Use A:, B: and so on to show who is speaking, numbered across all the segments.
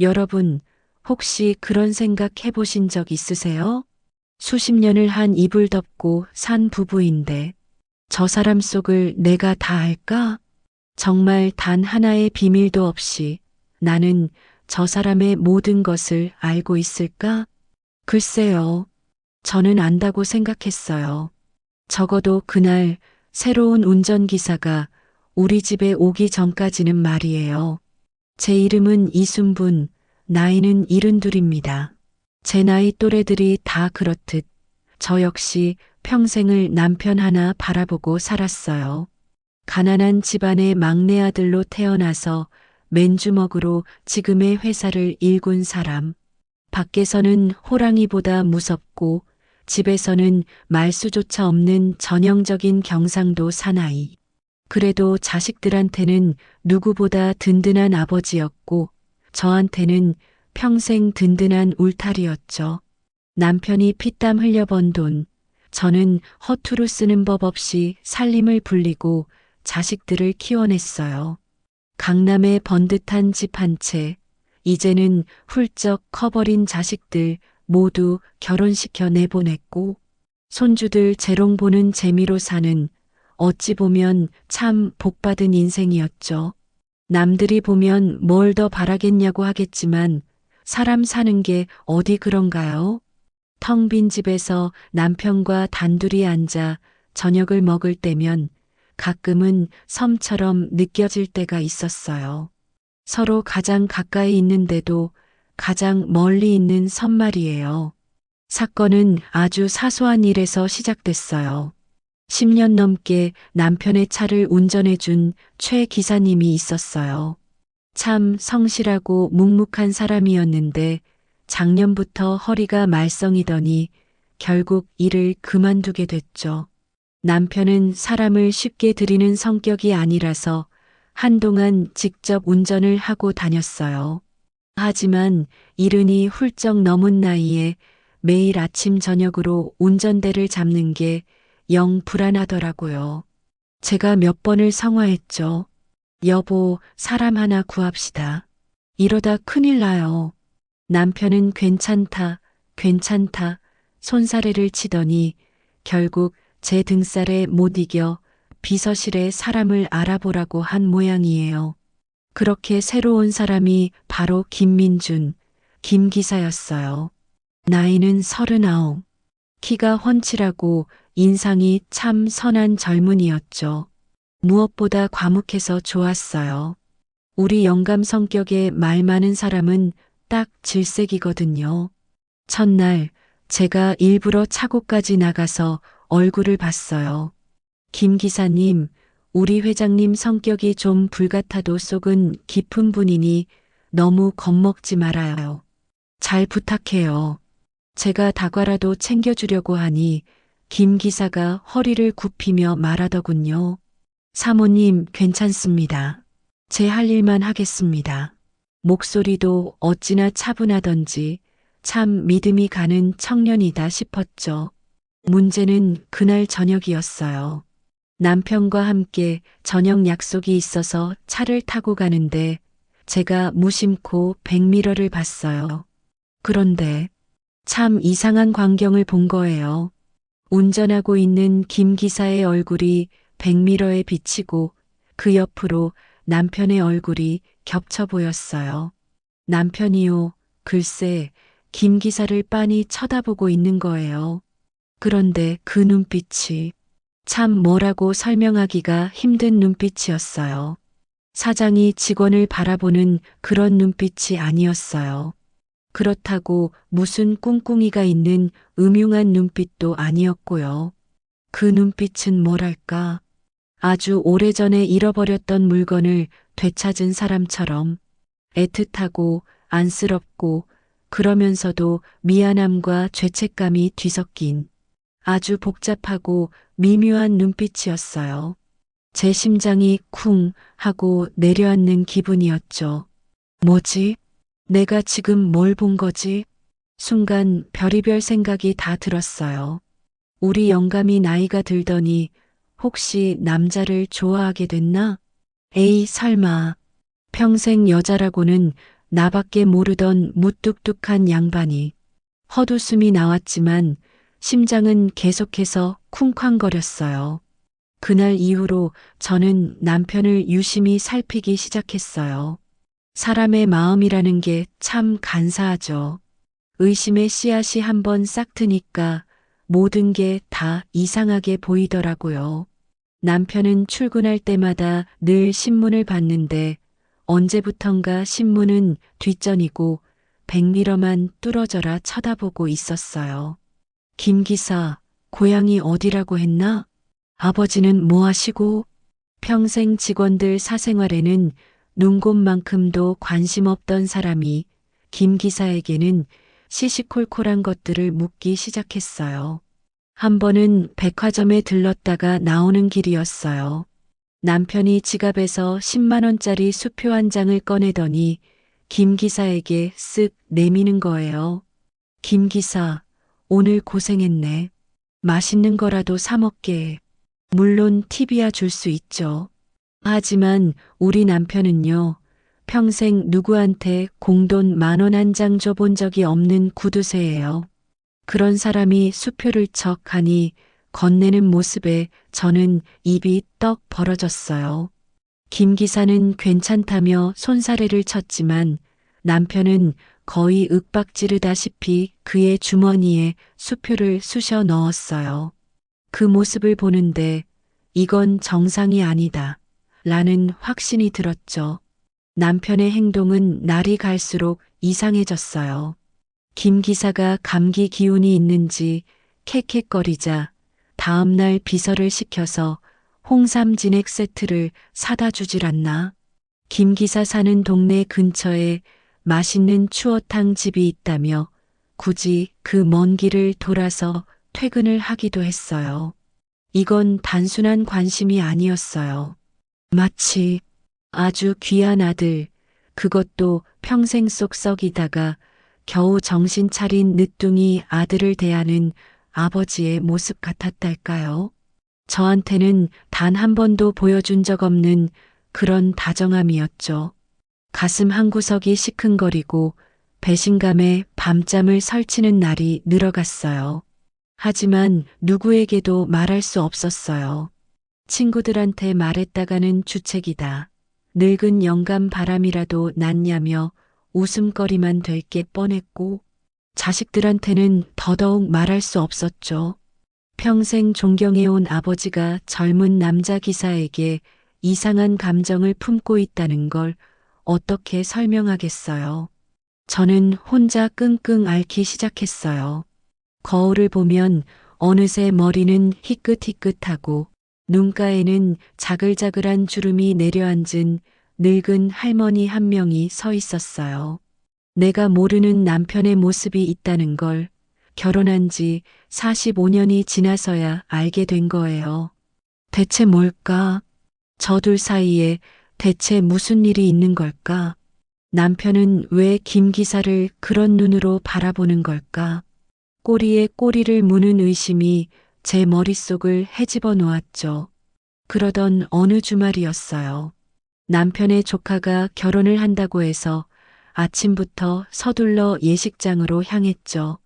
A: 여러분, 혹시 그런 생각 해보신 적 있으세요? 수십 년을 한 이불 덮고 산 부부인데 저 사람 속을 내가 다 알까? 정말 단 하나의 비밀도 없이 나는 저 사람의 모든 것을 알고 있을까? 글쎄요. 저는 안다고 생각했어요. 적어도 그날 새로운 운전기사가 우리 집에 오기 전까지는 말이에요. 제 이름은 이순분, 나이는 72입니다. 제 나이 또래들이 다 그렇듯 저 역시 평생을 남편 하나 바라보고 살았어요. 가난한 집안의 막내 아들로 태어나서 맨주먹으로 지금의 회사를 일군 사람. 밖에서는 호랑이보다 무섭고 집에서는 말수조차 없는 전형적인 경상도 사나이. 그래도 자식들한테는 누구보다 든든한 아버지였고 저한테는 평생 든든한 울타리였죠. 남편이 피땀 흘려 번 돈, 저는 허투루 쓰는 법 없이 살림을 불리고 자식들을 키워냈어요. 강남에 번듯한 집 한 채, 이제는 훌쩍 커버린 자식들 모두 결혼시켜 내보냈고, 손주들 재롱 보는 재미로 사는 어찌 보면 참 복받은 인생이었죠. 남들이 보면 뭘 더 바라겠냐고 하겠지만 사람 사는 게 어디 그런가요? 텅 빈 집에서 남편과 단둘이 앉아 저녁을 먹을 때면 가끔은 섬처럼 느껴질 때가 있었어요. 서로 가장 가까이 있는데도 가장 멀리 있는 섬 말이에요. 사건은 아주 사소한 일에서 시작됐어요. 10년 넘게 남편의 차를 운전해준 최 기사님이 있었어요. 참 성실하고 묵묵한 사람이었는데 작년부터 허리가 말썽이더니 결국 일을 그만두게 됐죠. 남편은 사람을 쉽게 들이는 성격이 아니라서 한동안 직접 운전을 하고 다녔어요. 하지만 이른이 훌쩍 넘은 나이에 매일 아침 저녁으로 운전대를 잡는 게 영 불안하더라고요. 제가 몇 번을 성화했죠. 여보, 사람 하나 구합시다. 이러다 큰일 나요. 남편은 괜찮다, 괜찮다, 손사래를 치더니 결국 제 등살에 못 이겨 비서실에 사람을 알아보라고 한 모양이에요. 그렇게 새로운 사람이 바로 김민준, 김 기사였어요. 나이는 39, 키가 훤칠하고 인상이 참 선한 젊은이였죠. 무엇보다 과묵해서 좋았어요. 우리 영감 성격의 말 많은 사람은 딱 질색이거든요. 첫날 제가 일부러 차고까지 나가서 얼굴을 봤어요. 김 기사님, 우리 회장님 성격이 좀 불같아도 속은 깊은 분이니 너무 겁먹지 말아요. 잘 부탁해요. 제가 다과라도 챙겨주려고 하니 김 기사가 허리를 굽히며 말하더군요. 사모님, 괜찮습니다. 제 할 일만 하겠습니다. 목소리도 어찌나 차분하던지 참 믿음이 가는 청년이다 싶었죠. 문제는 그날 저녁이었어요. 남편과 함께 저녁 약속이 있어서 차를 타고 가는데 제가 무심코 백미러를 봤어요. 그런데 참 이상한 광경을 본 거예요. 운전하고 있는 김 기사의 얼굴이 백미러에 비치고 그 옆으로 남편의 얼굴이 겹쳐 보였어요. 남편이요, 글쎄, 김 기사를 빤히 쳐다보고 있는 거예요. 그런데 그 눈빛이 참 뭐라고 설명하기가 힘든 눈빛이었어요. 사장이 직원을 바라보는 그런 눈빛이 아니었어요. 그렇다고 무슨 꿍꿍이가 있는 음흉한 눈빛도 아니었고요. 그 눈빛은 뭐랄까, 아주 오래전에 잃어버렸던 물건을 되찾은 사람처럼 애틋하고 안쓰럽고 그러면서도 미안함과 죄책감이 뒤섞인 아주 복잡하고 미묘한 눈빛이었어요. 제 심장이 쿵 하고 내려앉는 기분이었죠. 뭐지? 내가 지금 뭘 본 거지? 순간 별의별 생각이 다 들었어요. 우리 영감이 나이가 들더니 혹시 남자를 좋아하게 됐나? 에이, 설마. 평생 여자라고는 나밖에 모르던 무뚝뚝한 양반이. 헛웃음이 나왔지만 심장은 계속해서 쿵쾅거렸어요. 그날 이후로 저는 남편을 유심히 살피기 시작했어요. 사람의 마음이라는 게 참 간사하죠. 의심의 씨앗이 한번 싹 트니까 모든 게 다 이상하게 보이더라고요. 남편은 출근할 때마다 늘 신문을 봤는데 언제부턴가 신문은 뒷전이고 백미러만 뚫어져라 쳐다보고 있었어요. 김 기사, 고향이 어디라고 했나? 아버지는 뭐 하시고? 평생 직원들 사생활에는 눈곱만큼도 관심 없던 사람이 김 기사에게는 시시콜콜한 것들을 묻기 시작했어요. 한 번은 백화점에 들렀다가 나오는 길이었어요. 남편이 지갑에서 10만 원짜리 수표 한 장을 꺼내더니 김 기사에게 쓱 내미는 거예요. 김 기사, 오늘 고생했네. 맛있는 거라도 사 먹게. 물론 팁이야 줄 수 있죠. 하지만 우리 남편은요, 평생 누구한테 공돈 10,000원 한 장 줘본 적이 없는 구두쇠예요. 그런 사람이 수표를 척 하니 건네는 모습에 저는 입이 떡 벌어졌어요. 김 기사는 괜찮다며 손사래를 쳤지만 남편은 거의 윽박지르다시피 그의 주머니에 수표를 쑤셔 넣었어요. 그 모습을 보는데 이건 정상이 아니다 라는 확신이 들었죠. 남편의 행동은 날이 갈수록 이상해졌어요. 김 기사가 감기 기운이 있는지 캑캑거리자 다음날 비서를 시켜서 홍삼 진액 세트를 사다 주질 않나. 김 기사 사는 동네 근처에 맛있는 추어탕 집이 있다며 굳이 그 먼 길을 돌아서 퇴근을 하기도 했어요. 이건 단순한 관심이 아니었어요. 마치 아주 귀한 아들, 그것도 평생 속 썩이다가 겨우 정신 차린 늦둥이 아들을 대하는 아버지의 모습 같았달까요? 저한테는 단 한 번도 보여준 적 없는 그런 다정함이었죠. 가슴 한구석이 시큰거리고 배신감에 밤잠을 설치는 날이 늘어갔어요. 하지만 누구에게도 말할 수 없었어요. 친구들한테 말했다가는 주책이다. 늙은 영감 바람이라도 났냐며 웃음거리만 될 게 뻔했고 자식들한테는 더더욱 말할 수 없었죠. 평생 존경해온 아버지가 젊은 남자 기사에게 이상한 감정을 품고 있다는 걸 어떻게 설명하겠어요. 저는 혼자 끙끙 앓기 시작했어요. 거울을 보면 어느새 머리는 희끗희끗하고 눈가에는 자글자글한 주름이 내려앉은 늙은 할머니 한 명이 서 있었어요. 내가 모르는 남편의 모습이 있다는 걸 결혼한 지 45년이 지나서야 알게 된 거예요. 대체 뭘까? 저 둘 사이에 대체 무슨 일이 있는 걸까? 남편은 왜 김 기사를 그런 눈으로 바라보는 걸까? 꼬리에 꼬리를 무는 의심이 제 머릿속을 헤집어 놓았죠. 그러던 어느 주말이었어요. 남편의 조카가 결혼을 한다고 해서 아침부터 서둘러 예식장으로 향했죠.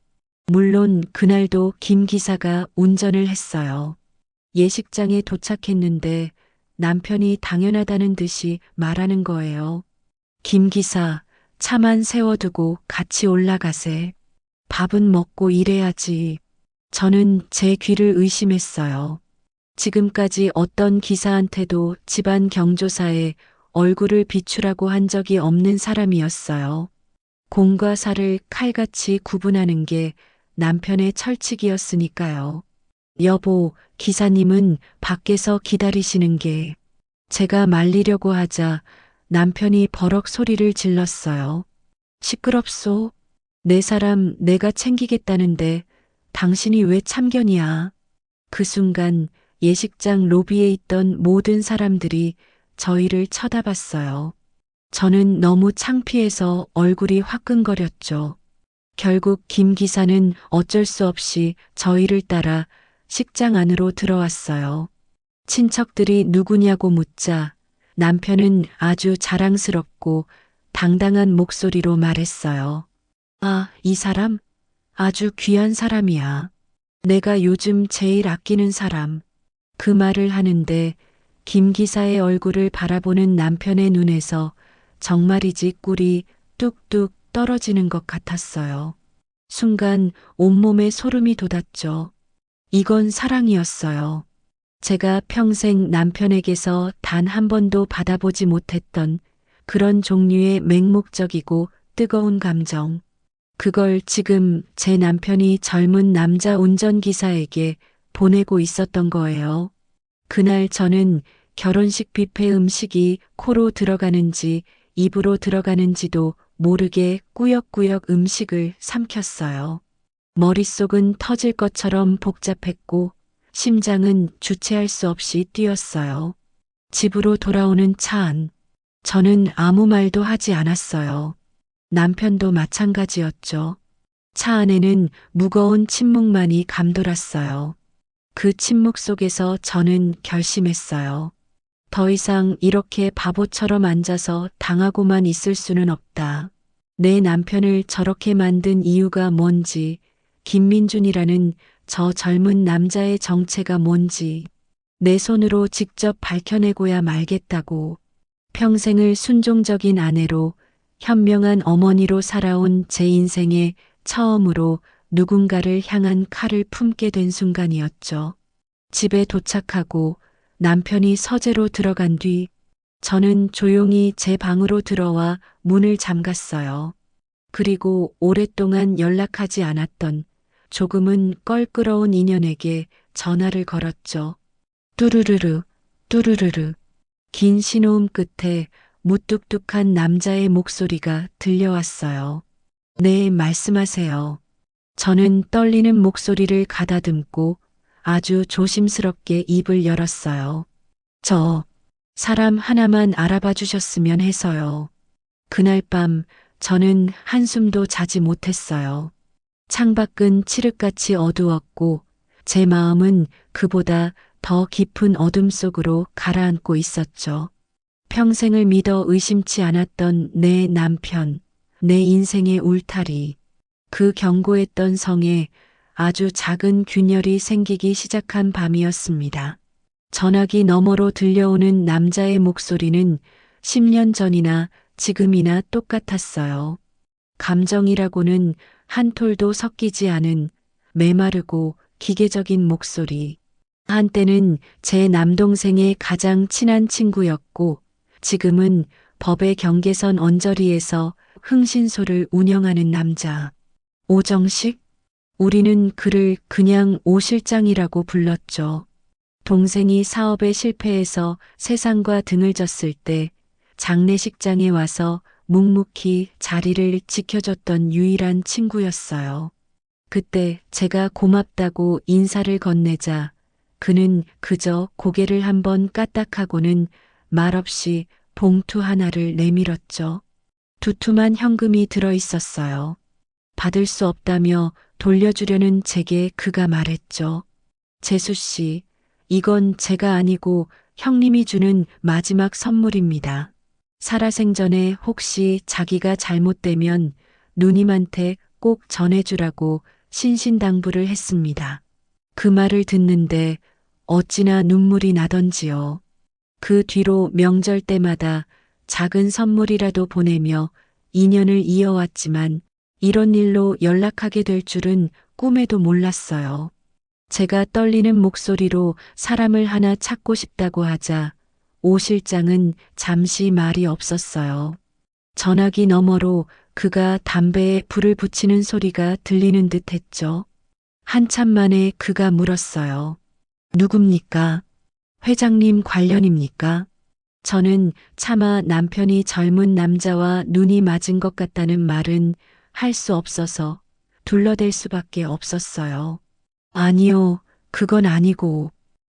A: 물론 그날도 김 기사가 운전을 했어요. 예식장에 도착했는데 남편이 당연하다는 듯이 말하는 거예요. 김 기사, 차만 세워두고 같이 올라가세. 밥은 먹고 일해야지. 저는 제 귀를 의심했어요. 지금까지 어떤 기사한테도 집안 경조사에 얼굴을 비추라고 한 적이 없는 사람이었어요. 공과 사를 칼같이 구분하는 게 남편의 철칙이었으니까요. 여보, 기사님은 밖에서 기다리시는 게. 제가 말리려고 하자 남편이 버럭 소리를 질렀어요. 시끄럽소. 내 사람 내가 챙기겠다는데 당신이 왜 참견이야. 그 순간 예식장 로비에 있던 모든 사람들이 저희를 쳐다봤어요. 저는 너무 창피해서 얼굴이 화끈거렸죠. 결국 김 기사는 어쩔 수 없이 저희를 따라 식장 안으로 들어왔어요. 친척들이 누구냐고 묻자 남편은 아주 자랑스럽고 당당한 목소리로 말했어요. 아, 이 사람? 아주 귀한 사람이야. 내가 요즘 제일 아끼는 사람. 그 말을 하는데 김 기사의 얼굴을 바라보는 남편의 눈에서 정말이지 꿀이 뚝뚝 떨어지는 것 같았어요. 순간 온몸에 소름이 돋았죠. 이건 사랑이었어요. 제가 평생 남편에게서 단 한 번도 받아보지 못했던 그런 종류의 맹목적이고 뜨거운 감정. 그걸 지금 제 남편이 젊은 남자 운전기사에게 보내고 있었던 거예요. 그날 저는 결혼식 뷔페 음식이 코로 들어가는지 입으로 들어가는지도 모르게 꾸역꾸역 음식을 삼켰어요. 머릿속은 터질 것처럼 복잡했고 심장은 주체할 수 없이 뛰었어요. 집으로 돌아오는 차 안. 저는 아무 말도 하지 않았어요. 남편도 마찬가지였죠. 차 안에는 무거운 침묵만이 감돌았어요. 그 침묵 속에서 저는 결심했어요. 더 이상 이렇게 바보처럼 앉아서 당하고만 있을 수는 없다. 내 남편을 저렇게 만든 이유가 뭔지, 김민준이라는 저 젊은 남자의 정체가 뭔지, 내 손으로 직접 밝혀내고야 말겠다고. 평생을 순종적인 아내로, 현명한 어머니로 살아온 제 인생에 처음으로 누군가를 향한 칼을 품게 된 순간이었죠. 집에 도착하고 남편이 서재로 들어간 뒤 저는 조용히 제 방으로 들어와 문을 잠갔어요. 그리고 오랫동안 연락하지 않았던 조금은 껄끄러운 인연에게 전화를 걸었죠. 뚜루루루, 뚜루루루. 긴 신호음 끝에 무뚝뚝한 남자의 목소리가 들려왔어요. 네, 말씀하세요. 저는 떨리는 목소리를 가다듬고 아주 조심스럽게 입을 열었어요. 저 사람 하나만 알아봐 주셨으면 해서요. 그날 밤 저는 한숨도 자지 못했어요. 창밖은 칠흑같이 어두웠고 제 마음은 그보다 더 깊은 어둠 속으로 가라앉고 있었죠. 평생을 믿어 의심치 않았던 내 남편, 내 인생의 울타리, 그 견고했던 성에 아주 작은 균열이 생기기 시작한 밤이었습니다. 전화기 너머로 들려오는 남자의 목소리는 10년 전이나 지금이나 똑같았어요. 감정이라고는 한 톨도 섞이지 않은 메마르고 기계적인 목소리. 한때는 제 남동생의 가장 친한 친구였고 지금은 법의 경계선 언저리에서 흥신소를 운영하는 남자. 오정식? 우리는 그를 그냥 오 실장이라고 불렀죠. 동생이 사업에 실패해서 세상과 등을 졌을 때 장례식장에 와서 묵묵히 자리를 지켜줬던 유일한 친구였어요. 그때 제가 고맙다고 인사를 건네자 그는 그저 고개를 한번 까딱하고는 말없이 봉투 하나를 내밀었죠. 두툼한 현금이 들어 있었어요. 받을 수 없다며 돌려주려는 제게 그가 말했죠. 재수 씨, 이건 제가 아니고 형님이 주는 마지막 선물입니다. 살아생전에 혹시 자기가 잘못되면 누님한테 꼭 전해주라고 신신당부를 했습니다. 그 말을 듣는데 어찌나 눈물이 나던지요. 그 뒤로 명절 때마다 작은 선물이라도 보내며 인연을 이어왔지만 이런 일로 연락하게 될 줄은 꿈에도 몰랐어요. 제가 떨리는 목소리로 사람을 하나 찾고 싶다고 하자 오 실장은 잠시 말이 없었어요. 전화기 너머로 그가 담배에 불을 붙이는 소리가 들리는 듯 했죠. 한참 만에 그가 물었어요. 누굽니까? 회장님 관련입니까? 저는 차마 남편이 젊은 남자와 눈이 맞은 것 같다는 말은 할 수 없어서 둘러댈 수밖에 없었어요. 아니요, 그건 아니고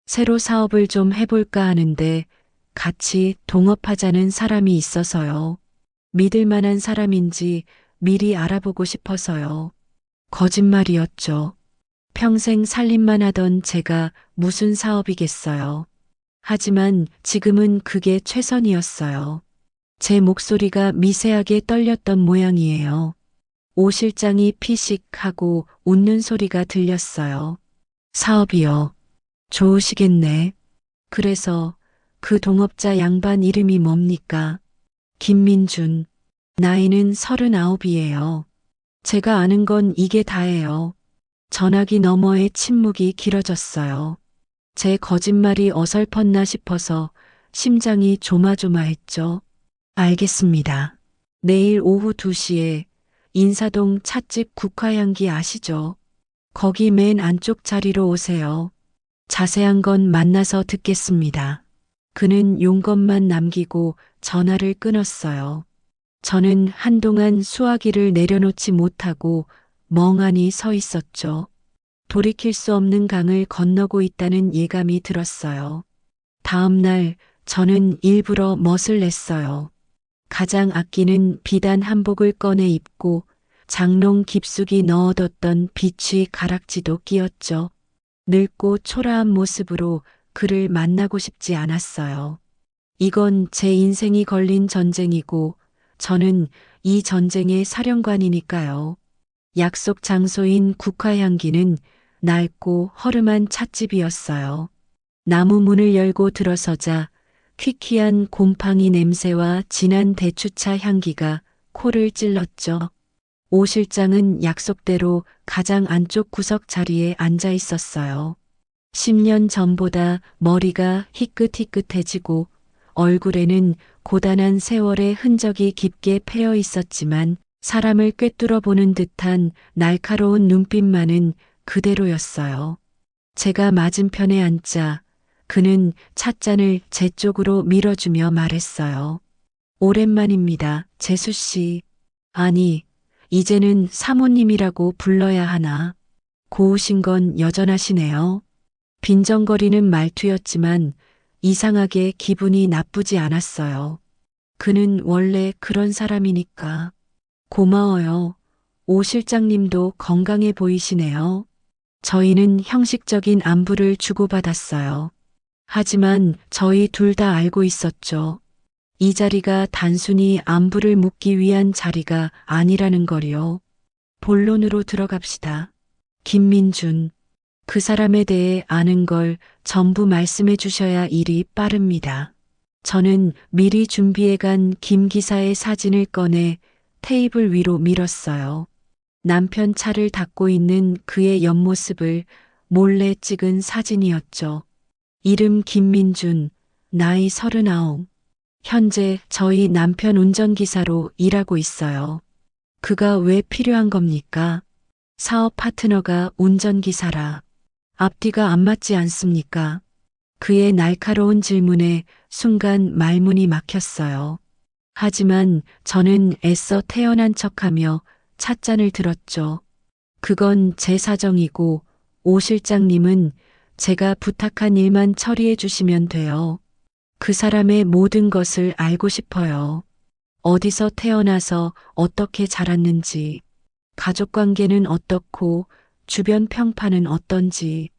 A: 새로 사업을 좀 해볼까 하는데 같이 동업하자는 사람이 있어서요. 믿을 만한 사람인지 미리 알아보고 싶어서요. 거짓말이었죠. 평생 살림만 하던 제가 무슨 사업이겠어요. 하지만 지금은 그게 최선이었어요. 제 목소리가 미세하게 떨렸던 모양이에요. 오 실장이 피식하고 웃는 소리가 들렸어요. 사업이요. 좋으시겠네. 그래서 그 동업자 양반 이름이 뭡니까? 김민준. 나이는 39이에요. 제가 아는 건 이게 다예요. 전화기 너머의 침묵이 길어졌어요. 제 거짓말이 어설펐나 싶어서 심장이 조마조마했죠. 알겠습니다. 내일 오후 2시에 인사동 찻집 국화향기 아시죠? 거기 맨 안쪽 자리로 오세요. 자세한 건 만나서 듣겠습니다. 그는 용건만 남기고 전화를 끊었어요. 저는 한동안 수화기를 내려놓지 못하고 멍하니 서 있었죠. 돌이킬 수 없는 강을 건너고 있다는 예감이 들었어요. 다음 날 저는 일부러 멋을 냈어요. 가장 아끼는 비단 한복을 꺼내 입고 장롱 깊숙이 넣어뒀던 비취 가락지도 끼웠죠. 늙고 초라한 모습으로 그를 만나고 싶지 않았어요. 이건 제 인생이 걸린 전쟁이고 저는 이 전쟁의 사령관이니까요. 약속 장소인 국화향기는 낡고 허름한 찻집이었어요. 나무 문을 열고 들어서자 퀴퀴한 곰팡이 냄새와 진한 대추차 향기가 코를 찔렀죠. 오 실장은 약속대로 가장 안쪽 구석 자리에 앉아 있었어요. 10년 전보다 머리가 희끗희끗해지고 얼굴에는 고단한 세월의 흔적이 깊게 패여 있었지만 사람을 꿰뚫어 보는 듯한 날카로운 눈빛만은 그대로였어요. 제가 맞은편에 앉자 그는 찻잔을 제 쪽으로 밀어주며 말했어요. 오랜만입니다, 재수 씨. 아니, 이제는 사모님이라고 불러야 하나. 고우신 건 여전하시네요. 빈정거리는 말투였지만 이상하게 기분이 나쁘지 않았어요. 그는 원래 그런 사람이니까. 고마워요. 오 실장님도 건강해 보이시네요. 저희는 형식적인 안부를 주고받았어요. 하지만 저희 둘 다 알고 있었죠. 이 자리가 단순히 안부를 묻기 위한 자리가 아니라는 걸요. 본론으로 들어갑시다. 김민준. 그 사람에 대해 아는 걸 전부 말씀해 주셔야 일이 빠릅니다. 저는 미리 준비해간 김 기사의 사진을 꺼내 테이블 위로 밀었어요. 남편 차를 닦고 있는 그의 옆모습을 몰래 찍은 사진이었죠. 이름 김민준, 나이 39. 현재 저희 남편 운전기사로 일하고 있어요. 그가 왜 필요한 겁니까? 사업 파트너가 운전기사라. 앞뒤가 안 맞지 않습니까? 그의 날카로운 질문에 순간 말문이 막혔어요. 하지만 저는 애써 태연한 척하며 찻잔을 들었죠. 그건 제 사정이고 오 실장님은 제가 부탁한 일만 처리해 주시면 돼요. 그 사람의 모든 것을 알고 싶어요. 어디서 태어나서 어떻게 자랐는지, 가족 관계는 어떻고 주변 평판은 어떤지,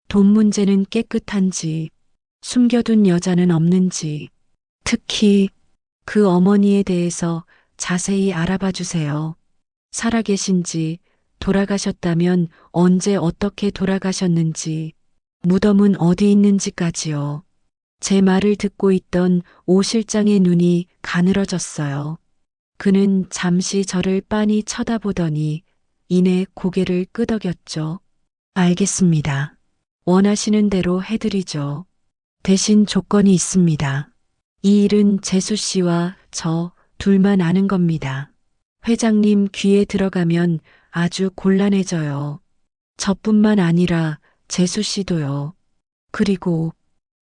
A: 돈 문제는 깨끗한지, 숨겨둔 여자는 없는지, 특히 그 어머니에 대해서 자세히 알아봐 주세요. 살아계신지, 돌아가셨다면 언제 어떻게 돌아가셨는지, 무덤은 어디 있는지까지요. 제 말을 듣고 있던 오 실장의 눈이 가늘어졌어요. 그는 잠시 저를 빤히 쳐다보더니 이내 고개를 끄덕였죠. 알겠습니다. 원하시는 대로 해드리죠. 대신 조건이 있습니다. 이 일은 재수 씨와 저 둘만 아는 겁니다. 회장님 귀에 들어가면 아주 곤란해져요. 저뿐만 아니라 재수 씨도요. 그리고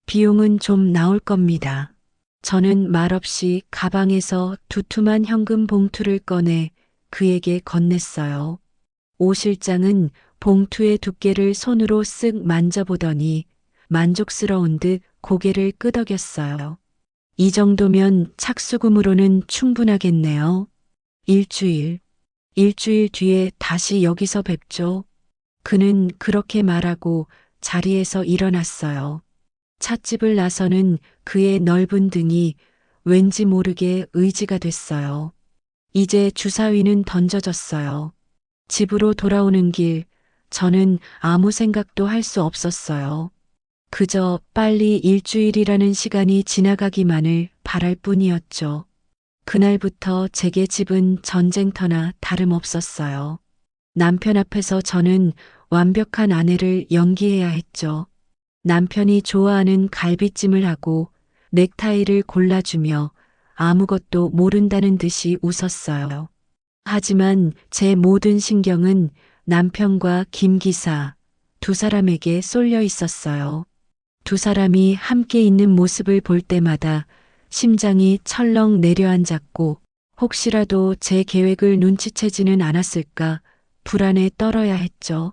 A: 비용은 좀 나올 겁니다. 저는 말없이 가방에서 두툼한 현금 봉투를 꺼내 그에게 건넸어요. 오 실장은 봉투의 두께를 손으로 쓱 만져보더니 만족스러운 듯 고개를 끄덕였어요. 이 정도면 착수금으로는 충분하겠네요. 일주일 뒤에 다시 여기서 뵙죠. 그는 그렇게 말하고 자리에서 일어났어요. 찻집을 나서는 그의 넓은 등이 왠지 모르게 의지가 됐어요. 이제 주사위는 던져졌어요. 집으로 돌아오는 길, 저는 아무 생각도 할 수 없었어요. 그저 빨리 일주일이라는 시간이 지나가기만을 바랄 뿐이었죠. 그날부터 제게 집은 전쟁터나 다름없었어요. 남편 앞에서 저는 완벽한 아내를 연기해야 했죠. 남편이 좋아하는 갈비찜을 하고 넥타이를 골라주며 아무것도 모른다는 듯이 웃었어요. 하지만 제 모든 신경은 남편과 김 기사 두 사람에게 쏠려 있었어요. 두 사람이 함께 있는 모습을 볼 때마다 심장이 철렁 내려앉았고 혹시라도 제 계획을 눈치채지는 않았을까 불안에 떨어야 했죠.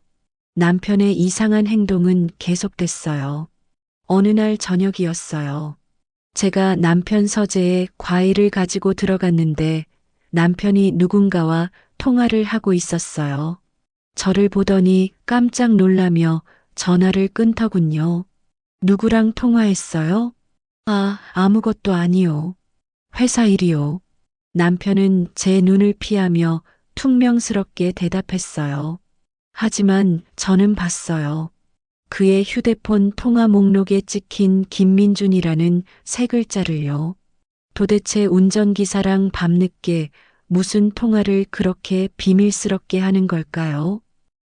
A: 남편의 이상한 행동은 계속됐어요. 어느 날 저녁이었어요. 제가 남편 서재에 과일을 가지고 들어갔는데 남편이 누군가와 통화를 하고 있었어요. 저를 보더니 깜짝 놀라며 전화를 끊더군요. 누구랑 통화했어요? 아무것도 아니요. 회사 일이요. 남편은 제 눈을 피하며 퉁명스럽게 대답했어요. 하지만 저는 봤어요. 그의 휴대폰 통화 목록에 찍힌 김민준이라는 세 글자를요. 도대체 운전기사랑 밤늦게 무슨 통화를 그렇게 비밀스럽게 하는 걸까요?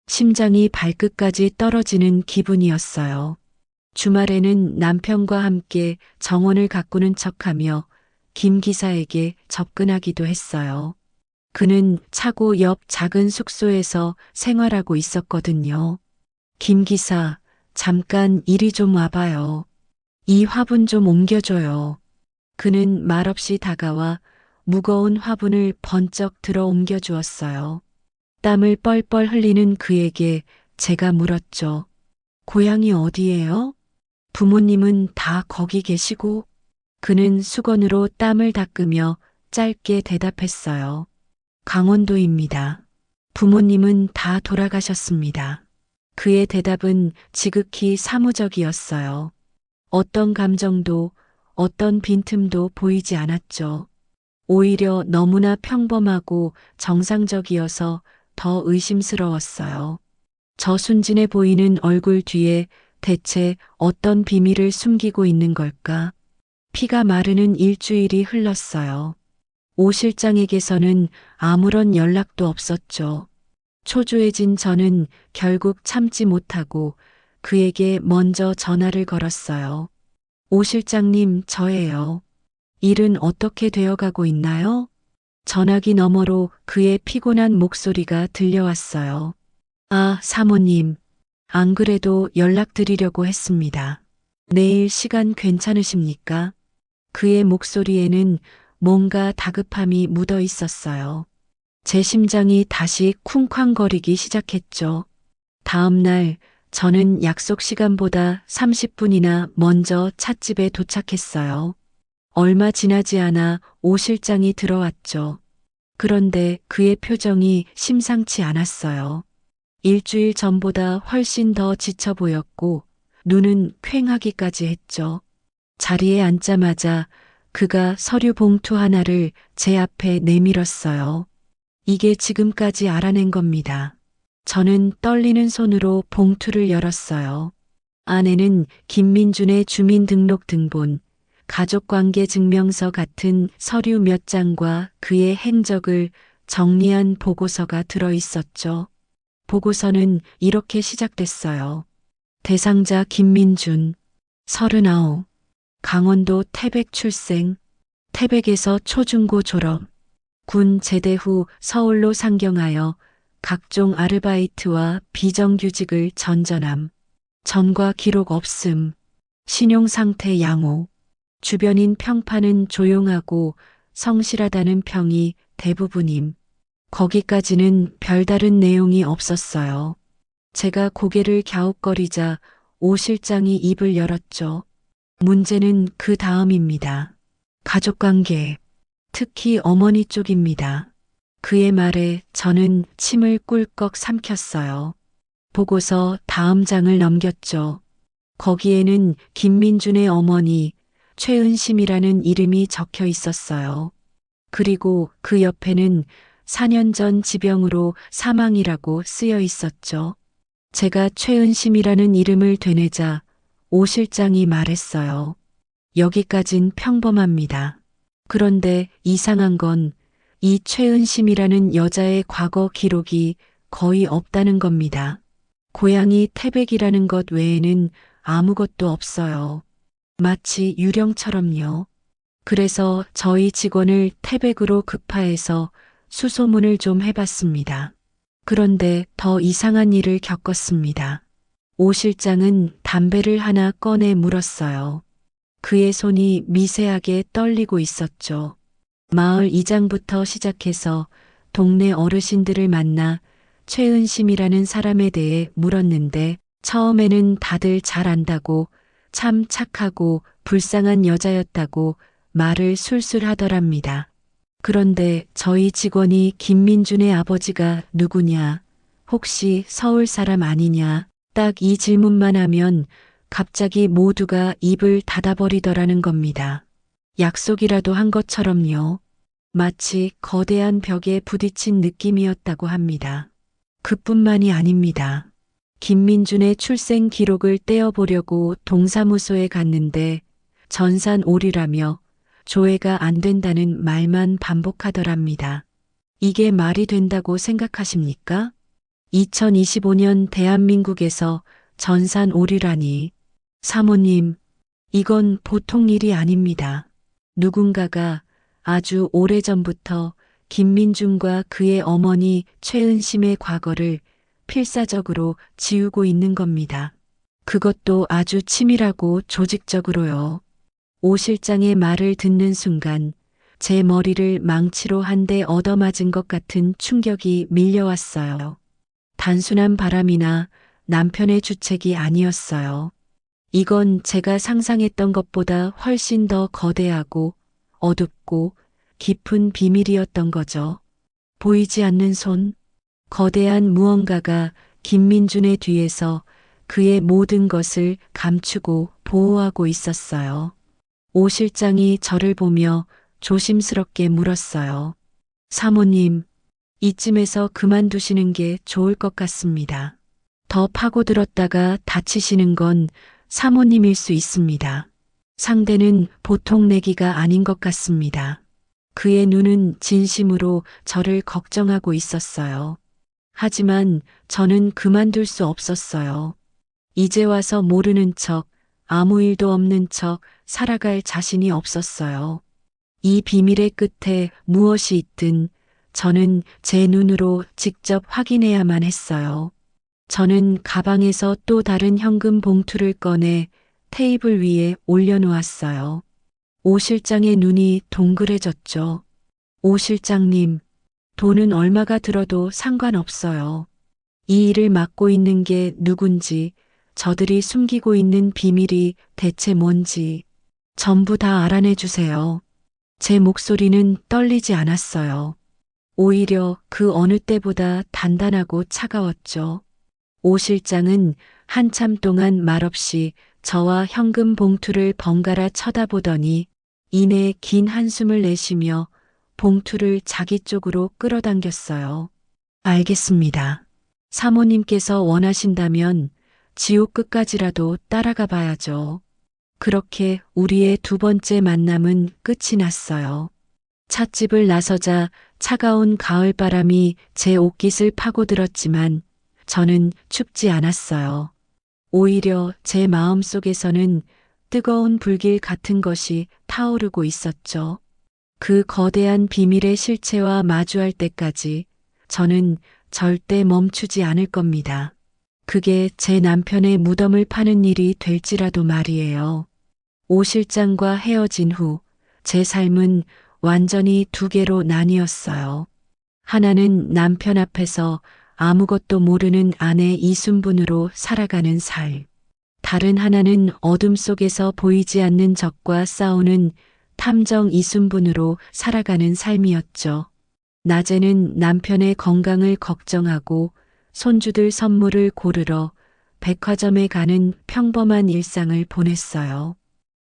A: 심장이 발끝까지 떨어지는 기분이었어요. 주말에는 남편과 함께 정원을 가꾸는 척하며 김 기사에게 접근하기도 했어요. 그는 차고 옆 작은 숙소에서 생활하고 있었거든요. 김 기사, 잠깐 이리 좀 와봐요. 이 화분 좀 옮겨줘요. 그는 말없이 다가와 무거운 화분을 번쩍 들어 옮겨주었어요. 땀을 뻘뻘 흘리는 그에게 제가 물었죠. 고향이 어디예요? 부모님은 다 거기 계시고? 그는 수건으로 땀을 닦으며 짧게 대답했어요. 강원도입니다. 부모님은 다 돌아가셨습니다. 그의 대답은 지극히 사무적이었어요. 어떤 감정도 어떤 빈틈도 보이지 않았죠. 오히려 너무나 평범하고 정상적이어서 더 의심스러웠어요. 저 순진해 보이는 얼굴 뒤에 대체 어떤 비밀을 숨기고 있는 걸까? 피가 마르는 일주일이 흘렀어요. 오 실장에게서는 아무런 연락도 없었죠. 초조해진 저는 결국 참지 못하고 그에게 먼저 전화를 걸었어요. 오 실장님, 저예요. 일은 어떻게 되어가고 있나요? 전화기 너머로 그의 피곤한 목소리가 들려왔어요. 사모님. 안 그래도 연락드리려고 했습니다. 내일 시간 괜찮으십니까? 그의 목소리에는 뭔가 다급함이 묻어 있었어요. 제 심장이 다시 쿵쾅거리기 시작했죠. 다음 날 저는 약속 시간보다 30분이나 먼저 찻집에 도착했어요. 얼마 지나지 않아 오 실장이 들어왔죠. 그런데 그의 표정이 심상치 않았어요. 일주일 전보다 훨씬 더 지쳐 보였고 눈은 퀭하기까지 했죠. 자리에 앉자마자 그가 서류 봉투 하나를 제 앞에 내밀었어요. 이게 지금까지 알아낸 겁니다. 저는 떨리는 손으로 봉투를 열었어요. 안에는 김민준의 주민등록등본, 가족관계 증명서 같은 서류 몇 장과 그의 행적을 정리한 보고서가 들어 있었죠. 보고서는 이렇게 시작됐어요. 대상자 김민준, 39, 강원도 태백 출생, 태백에서 초중고 졸업, 군 제대 후 서울로 상경하여 각종 아르바이트와 비정규직을 전전함, 전과 기록 없음, 신용상태 양호, 주변인 평판은 조용하고 성실하다는 평이 대부분임. 거기까지는 별다른 내용이 없었어요. 제가 고개를 갸웃거리자 오 실장이 입을 열었죠. 문제는 그 다음입니다. 가족관계, 특히 어머니 쪽입니다. 그의 말에 저는 침을 꿀꺽 삼켰어요. 보고서 다음 장을 넘겼죠. 거기에는 김민준의 어머니, 최은심이라는 이름이 적혀 있었어요. 그리고 그 옆에는 4년 전 지병으로 사망이라고 쓰여 있었죠. 제가 최은심이라는 이름을 되뇌자 오 실장이 말했어요. 여기까진 평범합니다. 그런데 이상한 건 이 최은심이라는 여자의 과거 기록이 거의 없다는 겁니다. 고향이 태백이라는 것 외에는 아무것도 없어요. 마치 유령처럼요. 그래서 저희 직원을 태백으로 급파해서 수소문을 좀 해봤습니다. 그런데 더 이상한 일을 겪었습니다. 오 실장은 담배를 하나 꺼내 물었어요. 그의 손이 미세하게 떨리고 있었죠. 마을 이장부터 시작해서 동네 어르신들을 만나 최은심이라는 사람에 대해 물었는데 처음에는 다들 잘 안다고 참 착하고 불쌍한 여자였다고 말을 술술 하더랍니다. 그런데 저희 직원이 김민준의 아버지가 누구냐, 혹시 서울 사람 아니냐, 딱 이 질문만 하면 갑자기 모두가 입을 닫아버리더라는 겁니다. 약속이라도 한 것처럼요. 마치 거대한 벽에 부딪힌 느낌이었다고 합니다. 그뿐만이 아닙니다. 김민준의 출생 기록을 떼어보려고 동사무소에 갔는데 전산오류라며 조회가 안 된다는 말만 반복하더랍니다. 이게 말이 된다고 생각하십니까? 2025년 대한민국에서 전산오류라니. 사모님, 이건 보통 일이 아닙니다. 누군가가 아주 오래전부터 김민준과 그의 어머니 최은심의 과거를 필사적으로 지우고 있는 겁니다. 그것도 아주 치밀하고 조직적으로요. 오 실장의 말을 듣는 순간 제 머리를 망치로 한 대 얻어맞은 것 같은 충격이 밀려왔어요. 단순한 바람이나 남편의 주책이 아니었어요. 이건 제가 상상했던 것보다 훨씬 더 거대하고 어둡고 깊은 비밀이었던 거죠. 보이지 않는 손, 거대한 무언가가 김민준의 뒤에서 그의 모든 것을 감추고 보호하고 있었어요. 오 실장이 저를 보며 조심스럽게 물었어요. 사모님, 이쯤에서 그만두시는 게 좋을 것 같습니다. 더 파고들었다가 다치시는 건 사모님일 수 있습니다. 상대는 보통 내기가 아닌 것 같습니다. 그의 눈은 진심으로 저를 걱정하고 있었어요. 하지만 저는 그만둘 수 없었어요. 이제 와서 모르는 척, 아무 일도 없는 척 살아갈 자신이 없었어요. 이 비밀의 끝에 무엇이 있든 저는 제 눈으로 직접 확인해야만 했어요. 저는 가방에서 또 다른 현금 봉투를 꺼내 테이블 위에 올려놓았어요. 오 실장의 눈이 동그래졌죠. 오 실장님, 돈은 얼마가 들어도 상관없어요. 이 일을 맡고 있는 게 누군지, 저들이 숨기고 있는 비밀이 대체 뭔지 전부 다 알아내 주세요. 제 목소리는 떨리지 않았어요. 오히려 그 어느 때보다 단단하고 차가웠죠. 오 실장은 한참 동안 말없이 저와 현금 봉투를 번갈아 쳐다보더니 이내 긴 한숨을 내쉬며 봉투를 자기 쪽으로 끌어당겼어요. 알겠습니다. 사모님께서 원하신다면 지옥 끝까지라도 따라가 봐야죠. 그렇게 우리의 두 번째 만남은 끝이 났어요. 찻집을 나서자 차가운 가을바람이 제 옷깃을 파고들었지만 저는 춥지 않았어요. 오히려 제 마음 속에서는 뜨거운 불길 같은 것이 타오르고 있었죠. 그 거대한 비밀의 실체와 마주할 때까지 저는 절대 멈추지 않을 겁니다. 그게 제 남편의 무덤을 파는 일이 될지라도 말이에요. 오 실장과 헤어진 후 제 삶은 완전히 두 개로 나뉘었어요. 하나는 남편 앞에서 아무것도 모르는 아내 이순분으로 살아가는 삶. 다른 하나는 어둠 속에서 보이지 않는 적과 싸우는 탐정 이순분으로 살아가는 삶이었죠. 낮에는 남편의 건강을 걱정하고 손주들 선물을 고르러 백화점에 가는 평범한 일상을 보냈어요.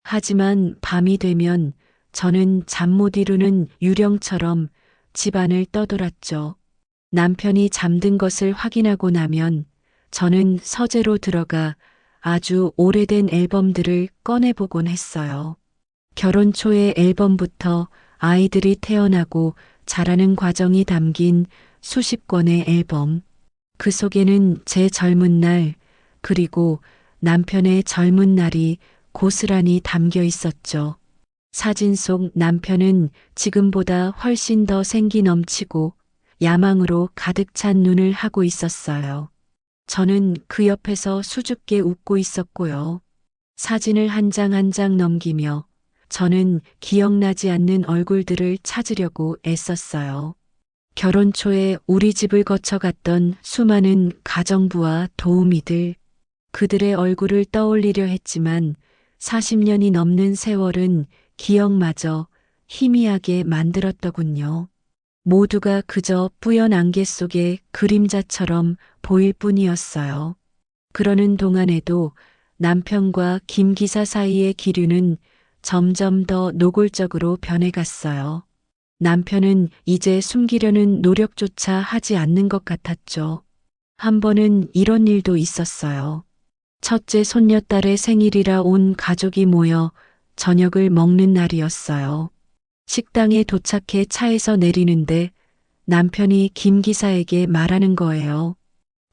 A: 하지만 밤이 되면 저는 잠 못 이루는 유령처럼 집안을 떠돌았죠. 남편이 잠든 것을 확인하고 나면 저는 서재로 들어가 아주 오래된 앨범들을 꺼내보곤 했어요. 결혼 초의 앨범부터 아이들이 태어나고 자라는 과정이 담긴 수십 권의 앨범. 그 속에는 제 젊은 날, 그리고 남편의 젊은 날이 고스란히 담겨 있었죠. 사진 속 남편은 지금보다 훨씬 더 생기 넘치고 야망으로 가득 찬 눈을 하고 있었어요. 저는 그 옆에서 수줍게 웃고 있었고요. 사진을 한 장 한 장 넘기며 저는 기억나지 않는 얼굴들을 찾으려고 애썼어요. 결혼 초에 우리 집을 거쳐갔던 수많은 가정부와 도우미들, 그들의 얼굴을 떠올리려 했지만 40년이 넘는 세월은 기억마저 희미하게 만들었더군요. 모두가 그저 뿌연 안개 속의 그림자처럼 보일 뿐이었어요. 그러는 동안에도 남편과 김 기사 사이의 기류는 점점 더 노골적으로 변해갔어요. 남편은 이제 숨기려는 노력조차 하지 않는 것 같았죠. 한 번은 이런 일도 있었어요. 첫째 손녀딸의 생일이라 온 가족이 모여 저녁을 먹는 날이었어요. 식당에 도착해 차에서 내리는데 남편이 김 기사에게 말하는 거예요.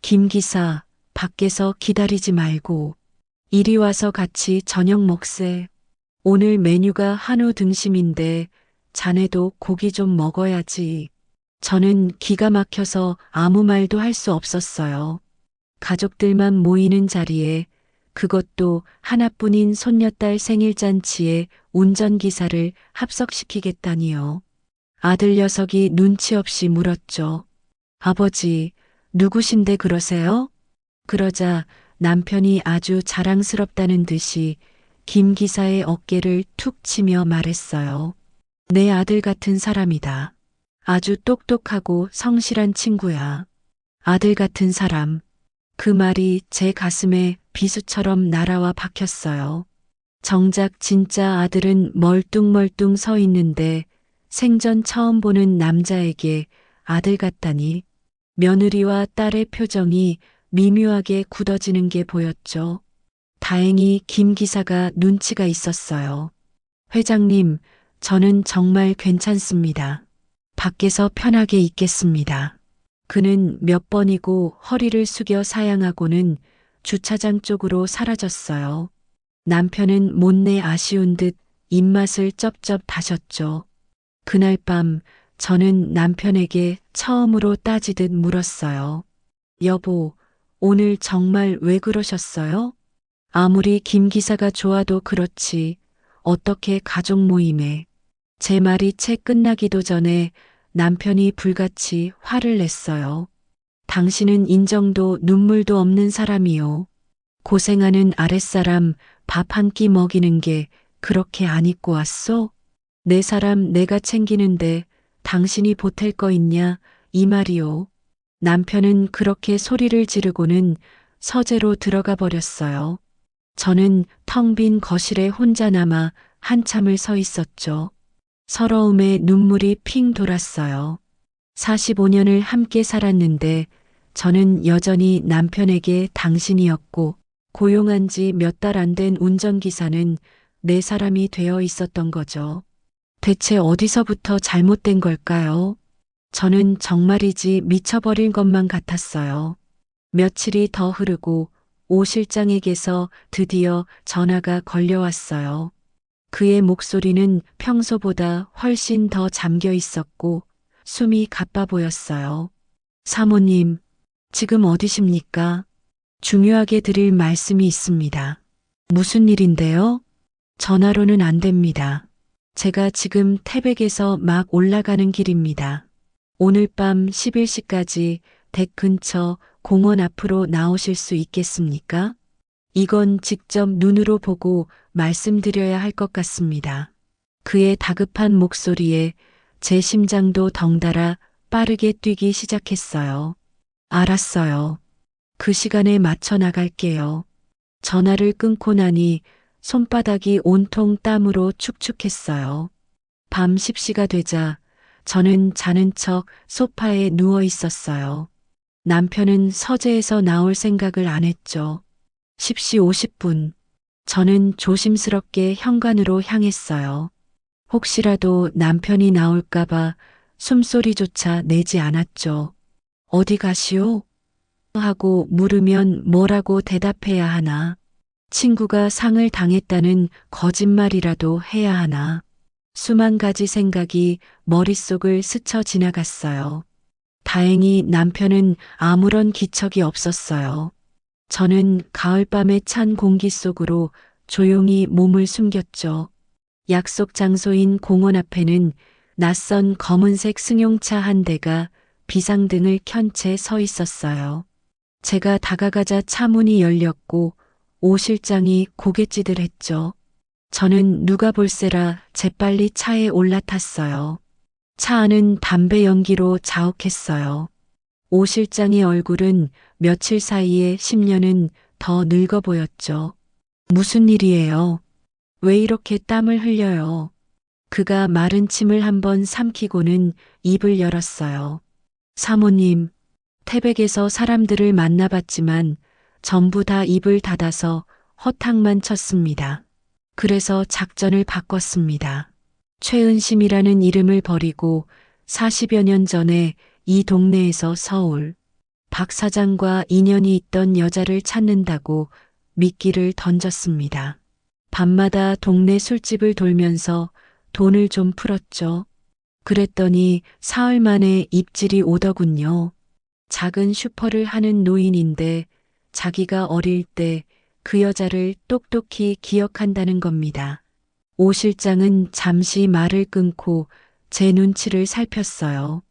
A: 김 기사, 밖에서 기다리지 말고 이리 와서 같이 저녁 먹세. 오늘 메뉴가 한우 등심인데 자네도 고기 좀 먹어야지. 저는 기가 막혀서 아무 말도 할 수 없었어요. 가족들만 모이는 자리에, 그것도 하나뿐인 손녀딸 생일잔치에 운전기사를 합석시키겠다니요. 아들 녀석이 눈치 없이 물었죠. 아버지, 누구신데 그러세요? 그러자 남편이 아주 자랑스럽다는 듯이 김 기사의 어깨를 툭 치며 말했어요. 내 아들 같은 사람이다. 아주 똑똑하고 성실한 친구야. 아들 같은 사람. 그 말이 제 가슴에 비수처럼 날아와 박혔어요. 정작 진짜 아들은 멀뚱멀뚱 서 있는데 생전 처음 보는 남자에게 아들 같다니. 며느리와 딸의 표정이 미묘하게 굳어지는 게 보였죠. 다행히 김 기사가 눈치가 있었어요. 회장님, 저는 정말 괜찮습니다. 밖에서 편하게 있겠습니다. 그는 몇 번이고 허리를 숙여 사양하고는 주차장 쪽으로 사라졌어요. 남편은 못내 아쉬운 듯 입맛을 쩝쩝 다셨죠. 그날 밤 저는 남편에게 처음으로 따지듯 물었어요. 여보, 오늘 정말 왜 그러셨어요? 아무리 김 기사가 좋아도 그렇지 어떻게 가족 모임에. 제 말이 채 끝나기도 전에 남편이 불같이 화를 냈어요. 당신은 인정도 눈물도 없는 사람이요. 고생하는 아랫사람 밥 한 끼 먹이는 게 그렇게 안 입고 왔소? 내 사람 내가 챙기는데 당신이 보탤 거 있냐? 이 말이요. 남편은 그렇게 소리를 지르고는 서재로 들어가 버렸어요. 저는 텅 빈 거실에 혼자 남아 한참을 서 있었죠. 서러움에 눈물이 핑 돌았어요. 45년을 함께 살았는데 저는 여전히 남편에게 당신이었고 고용한 지 몇 달 안 된 운전기사는 내 사람이 되어 있었던 거죠. 대체 어디서부터 잘못된 걸까요? 저는 정말이지 미쳐버릴 것만 같았어요. 며칠이 더 흐르고 오 실장에게서 드디어 전화가 걸려왔어요. 그의 목소리는 평소보다 훨씬 더 잠겨 있었고 숨이 가빠 보였어요. 사모님, 지금 어디십니까? 중요하게 드릴 말씀이 있습니다. 무슨 일인데요? 전화로는 안 됩니다. 제가 지금 태백에서 막 올라가는 길입니다. 오늘 밤 11시까지 댁 근처 공원 앞으로 나오실 수 있겠습니까? 이건 직접 눈으로 보고 말씀드려야 할 것 같습니다. 그의 다급한 목소리에 제 심장도 덩달아 빠르게 뛰기 시작했어요. 알았어요. 그 시간에 맞춰 나갈게요. 전화를 끊고 나니 손바닥이 온통 땀으로 축축했어요. 밤 10시가 되자 저는 자는 척 소파에 누워 있었어요. 남편은 서재에서 나올 생각을 안 했죠. 10시 50분. 저는 조심스럽게 현관으로 향했어요. 혹시라도 남편이 나올까봐 숨소리조차 내지 않았죠. 어디 가시오? 하고 물으면 뭐라고 대답해야 하나. 친구가 상을 당했다는 거짓말이라도 해야 하나. 수만 가지 생각이 머릿속을 스쳐 지나갔어요. 다행히 남편은 아무런 기척이 없었어요. 저는 가을밤의 찬 공기 속으로 조용히 몸을 숨겼죠. 약속 장소인 공원 앞에는 낯선 검은색 승용차 한 대가 비상등을 켠 채 서 있었어요. 제가 다가가자 차 문이 열렸고 오 실장이 고갯짓을 했죠. 저는 누가 볼세라 재빨리 차에 올라탔어요. 차 안은 담배 연기로 자욱했어요. 오 실장의 얼굴은 며칠 사이에 10년은 더 늙어 보였죠. 무슨 일이에요? 왜 이렇게 땀을 흘려요? 그가 마른 침을 한번 삼키고는 입을 열었어요. 사모님, 태백에서 사람들을 만나봤지만 전부 다 입을 닫아서 허탕만 쳤습니다. 그래서 작전을 바꿨습니다. 최은심이라는 이름을 버리고 40여 년 전에 이 동네에서 서울 박 사장과 인연이 있던 여자를 찾는다고 미끼를 던졌습니다. 밤마다 동네 술집을 돌면서 돈을 좀 풀었죠. 그랬더니 사흘 만에 입질이 오더군요. 작은 슈퍼를 하는 노인인데 자기가 어릴 때 그 여자를 똑똑히 기억한다는 겁니다. 오 실장은 잠시 말을 끊고 제 눈치를 살폈어요.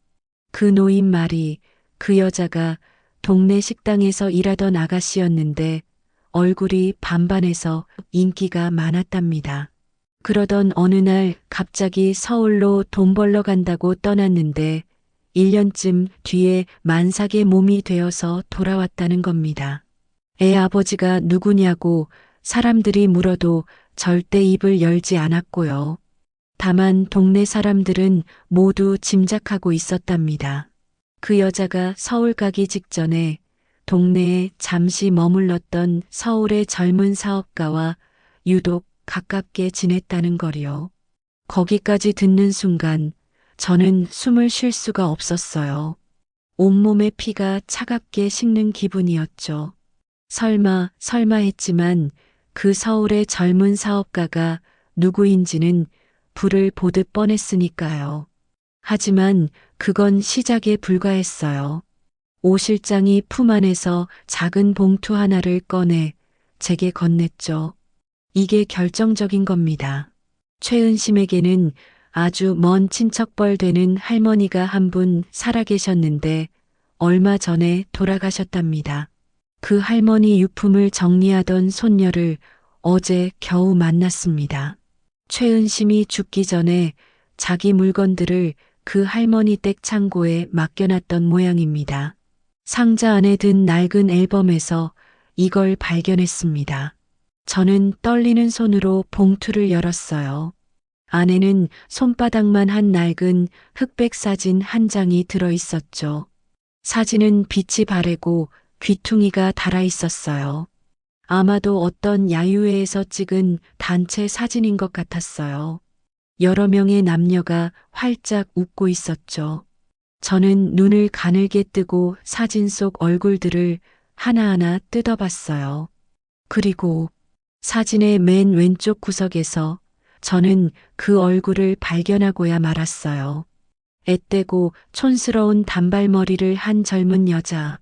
A: 그 노인 말이 그 여자가 동네 식당에서 일하던 아가씨였는데 얼굴이 반반해서 인기가 많았답니다. 그러던 어느 날 갑자기 서울로 돈 벌러 간다고 떠났는데 1년쯤 뒤에 만삭의 몸이 되어서 돌아왔다는 겁니다. 애 아버지가 누구냐고 사람들이 물어도 절대 입을 열지 않았고요. 다만 동네 사람들은 모두 짐작하고 있었답니다. 그 여자가 서울 가기 직전에 동네에 잠시 머물렀던 서울의 젊은 사업가와 유독 가깝게 지냈다는 거리요. 거기까지 듣는 순간 저는 숨을 쉴 수가 없었어요. 온몸의 피가 차갑게 식는 기분이었죠. 설마 했지만 그 서울의 젊은 사업가가 누구인지는 불을 보듯 뻔했으니까요. 하지만 그건 시작에 불과했어요. 오 실장이 품 안에서 작은 봉투 하나를 꺼내 제게 건넸죠. 이게 결정적인 겁니다. 최은심에게는 아주 먼 친척뻘 되는 할머니가 한 분 살아계셨는데 얼마 전에 돌아가셨답니다. 그 할머니 유품을 정리하던 손녀를 어제 겨우 만났습니다. 최은심이 죽기 전에 자기 물건들을 그 할머니 댁 창고에 맡겨놨던 모양입니다. 상자 안에 든 낡은 앨범에서 이걸 발견했습니다. 저는 떨리는 손으로 봉투를 열었어요. 안에는 손바닥만 한 낡은 흑백 사진 한 장이 들어 있었죠. 사진은 빛이 바래고 귀퉁이가 달아 있었어요. 아마도 어떤 야유회에서 찍은 단체 사진인 것 같았어요. 여러 명의 남녀가 활짝 웃고 있었죠. 저는 눈을 가늘게 뜨고 사진 속 얼굴들을 하나하나 뜯어봤어요. 그리고 사진의 맨 왼쪽 구석에서 저는 그 얼굴을 발견하고야 말았어요. 앳되고 촌스러운 단발머리를 한 젊은 여자.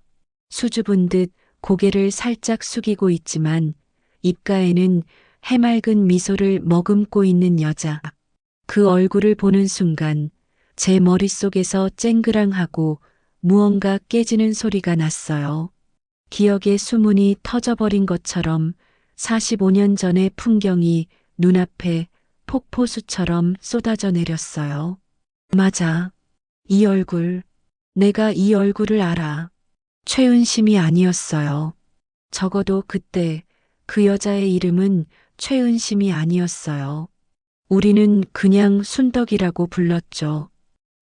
A: 수줍은 듯 고개를 살짝 숙이고 있지만 입가에는 해맑은 미소를 머금고 있는 여자. 그 얼굴을 보는 순간 제 머릿속에서 쨍그랑하고 무언가 깨지는 소리가 났어요. 기억의 수문이 터져버린 것처럼 45년 전의 풍경이 눈앞에 폭포수처럼 쏟아져 내렸어요. 맞아. 이 얼굴. 내가 이 얼굴을 알아. 최은심이 아니었어요. 적어도 그때 그 여자의 이름은 최은심이 아니었어요. 우리는 그냥 순덕이라고 불렀죠.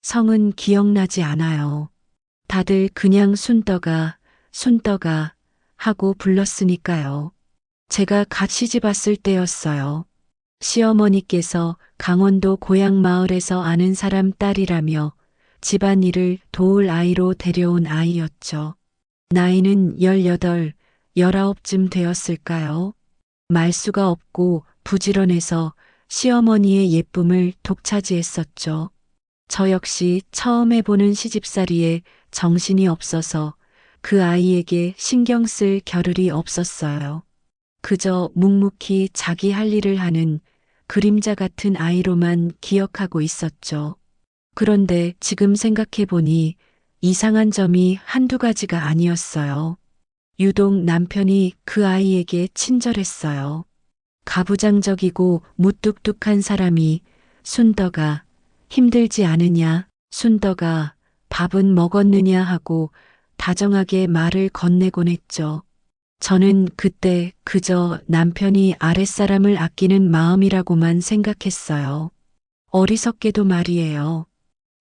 A: 성은 기억나지 않아요. 다들 그냥 순덕아, 순덕아 하고 불렀으니까요. 제가 갓 시집 왔을 때였어요. 시어머니께서 강원도 고향 마을에서 아는 사람 딸이라며 집안일을 도울 아이로 데려온 아이였죠. 나이는 18, 19쯤 되었을까요? 말수가 없고 부지런해서 시어머니의 예쁨을 독차지했었죠. 저 역시 처음 해보는 시집살이에 정신이 없어서 그 아이에게 신경 쓸 겨를이 없었어요. 그저 묵묵히 자기 할 일을 하는 그림자 같은 아이로만 기억하고 있었죠. 그런데 지금 생각해보니 이상한 점이 한두 가지가 아니었어요. 유독 남편이 그 아이에게 친절했어요. 가부장적이고 무뚝뚝한 사람이 순덕아, 힘들지 않으냐, 순덕아, 밥은 먹었느냐 하고 다정하게 말을 건네곤 했죠. 저는 그때 그저 남편이 아랫사람을 아끼는 마음이라고만 생각했어요. 어리석게도 말이에요.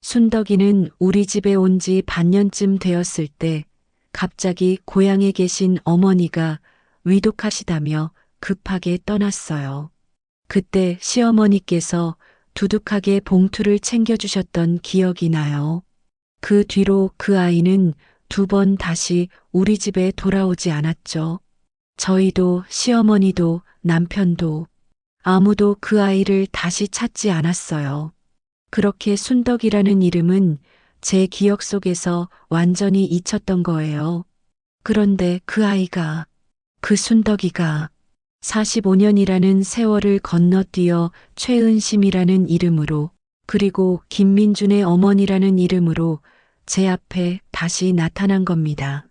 A: 순덕이는 우리 집에 온 지 반년쯤 되었을 때 갑자기 고향에 계신 어머니가 위독하시다며 급하게 떠났어요. 그때 시어머니께서 두둑하게 봉투를 챙겨주셨던 기억이 나요. 그 뒤로 그 아이는 2번 다시 우리 집에 돌아오지 않았죠. 저희도 시어머니도 남편도 아무도 그 아이를 다시 찾지 않았어요. 그렇게 순덕이라는 이름은 제 기억 속에서 완전히 잊혔던 거예요. 그런데 그 아이가, 그 순덕이가 45년이라는 세월을 건너뛰어 최은심이라는 이름으로 그리고 김민준의 어머니라는 이름으로 제 앞에 다시 나타난 겁니다.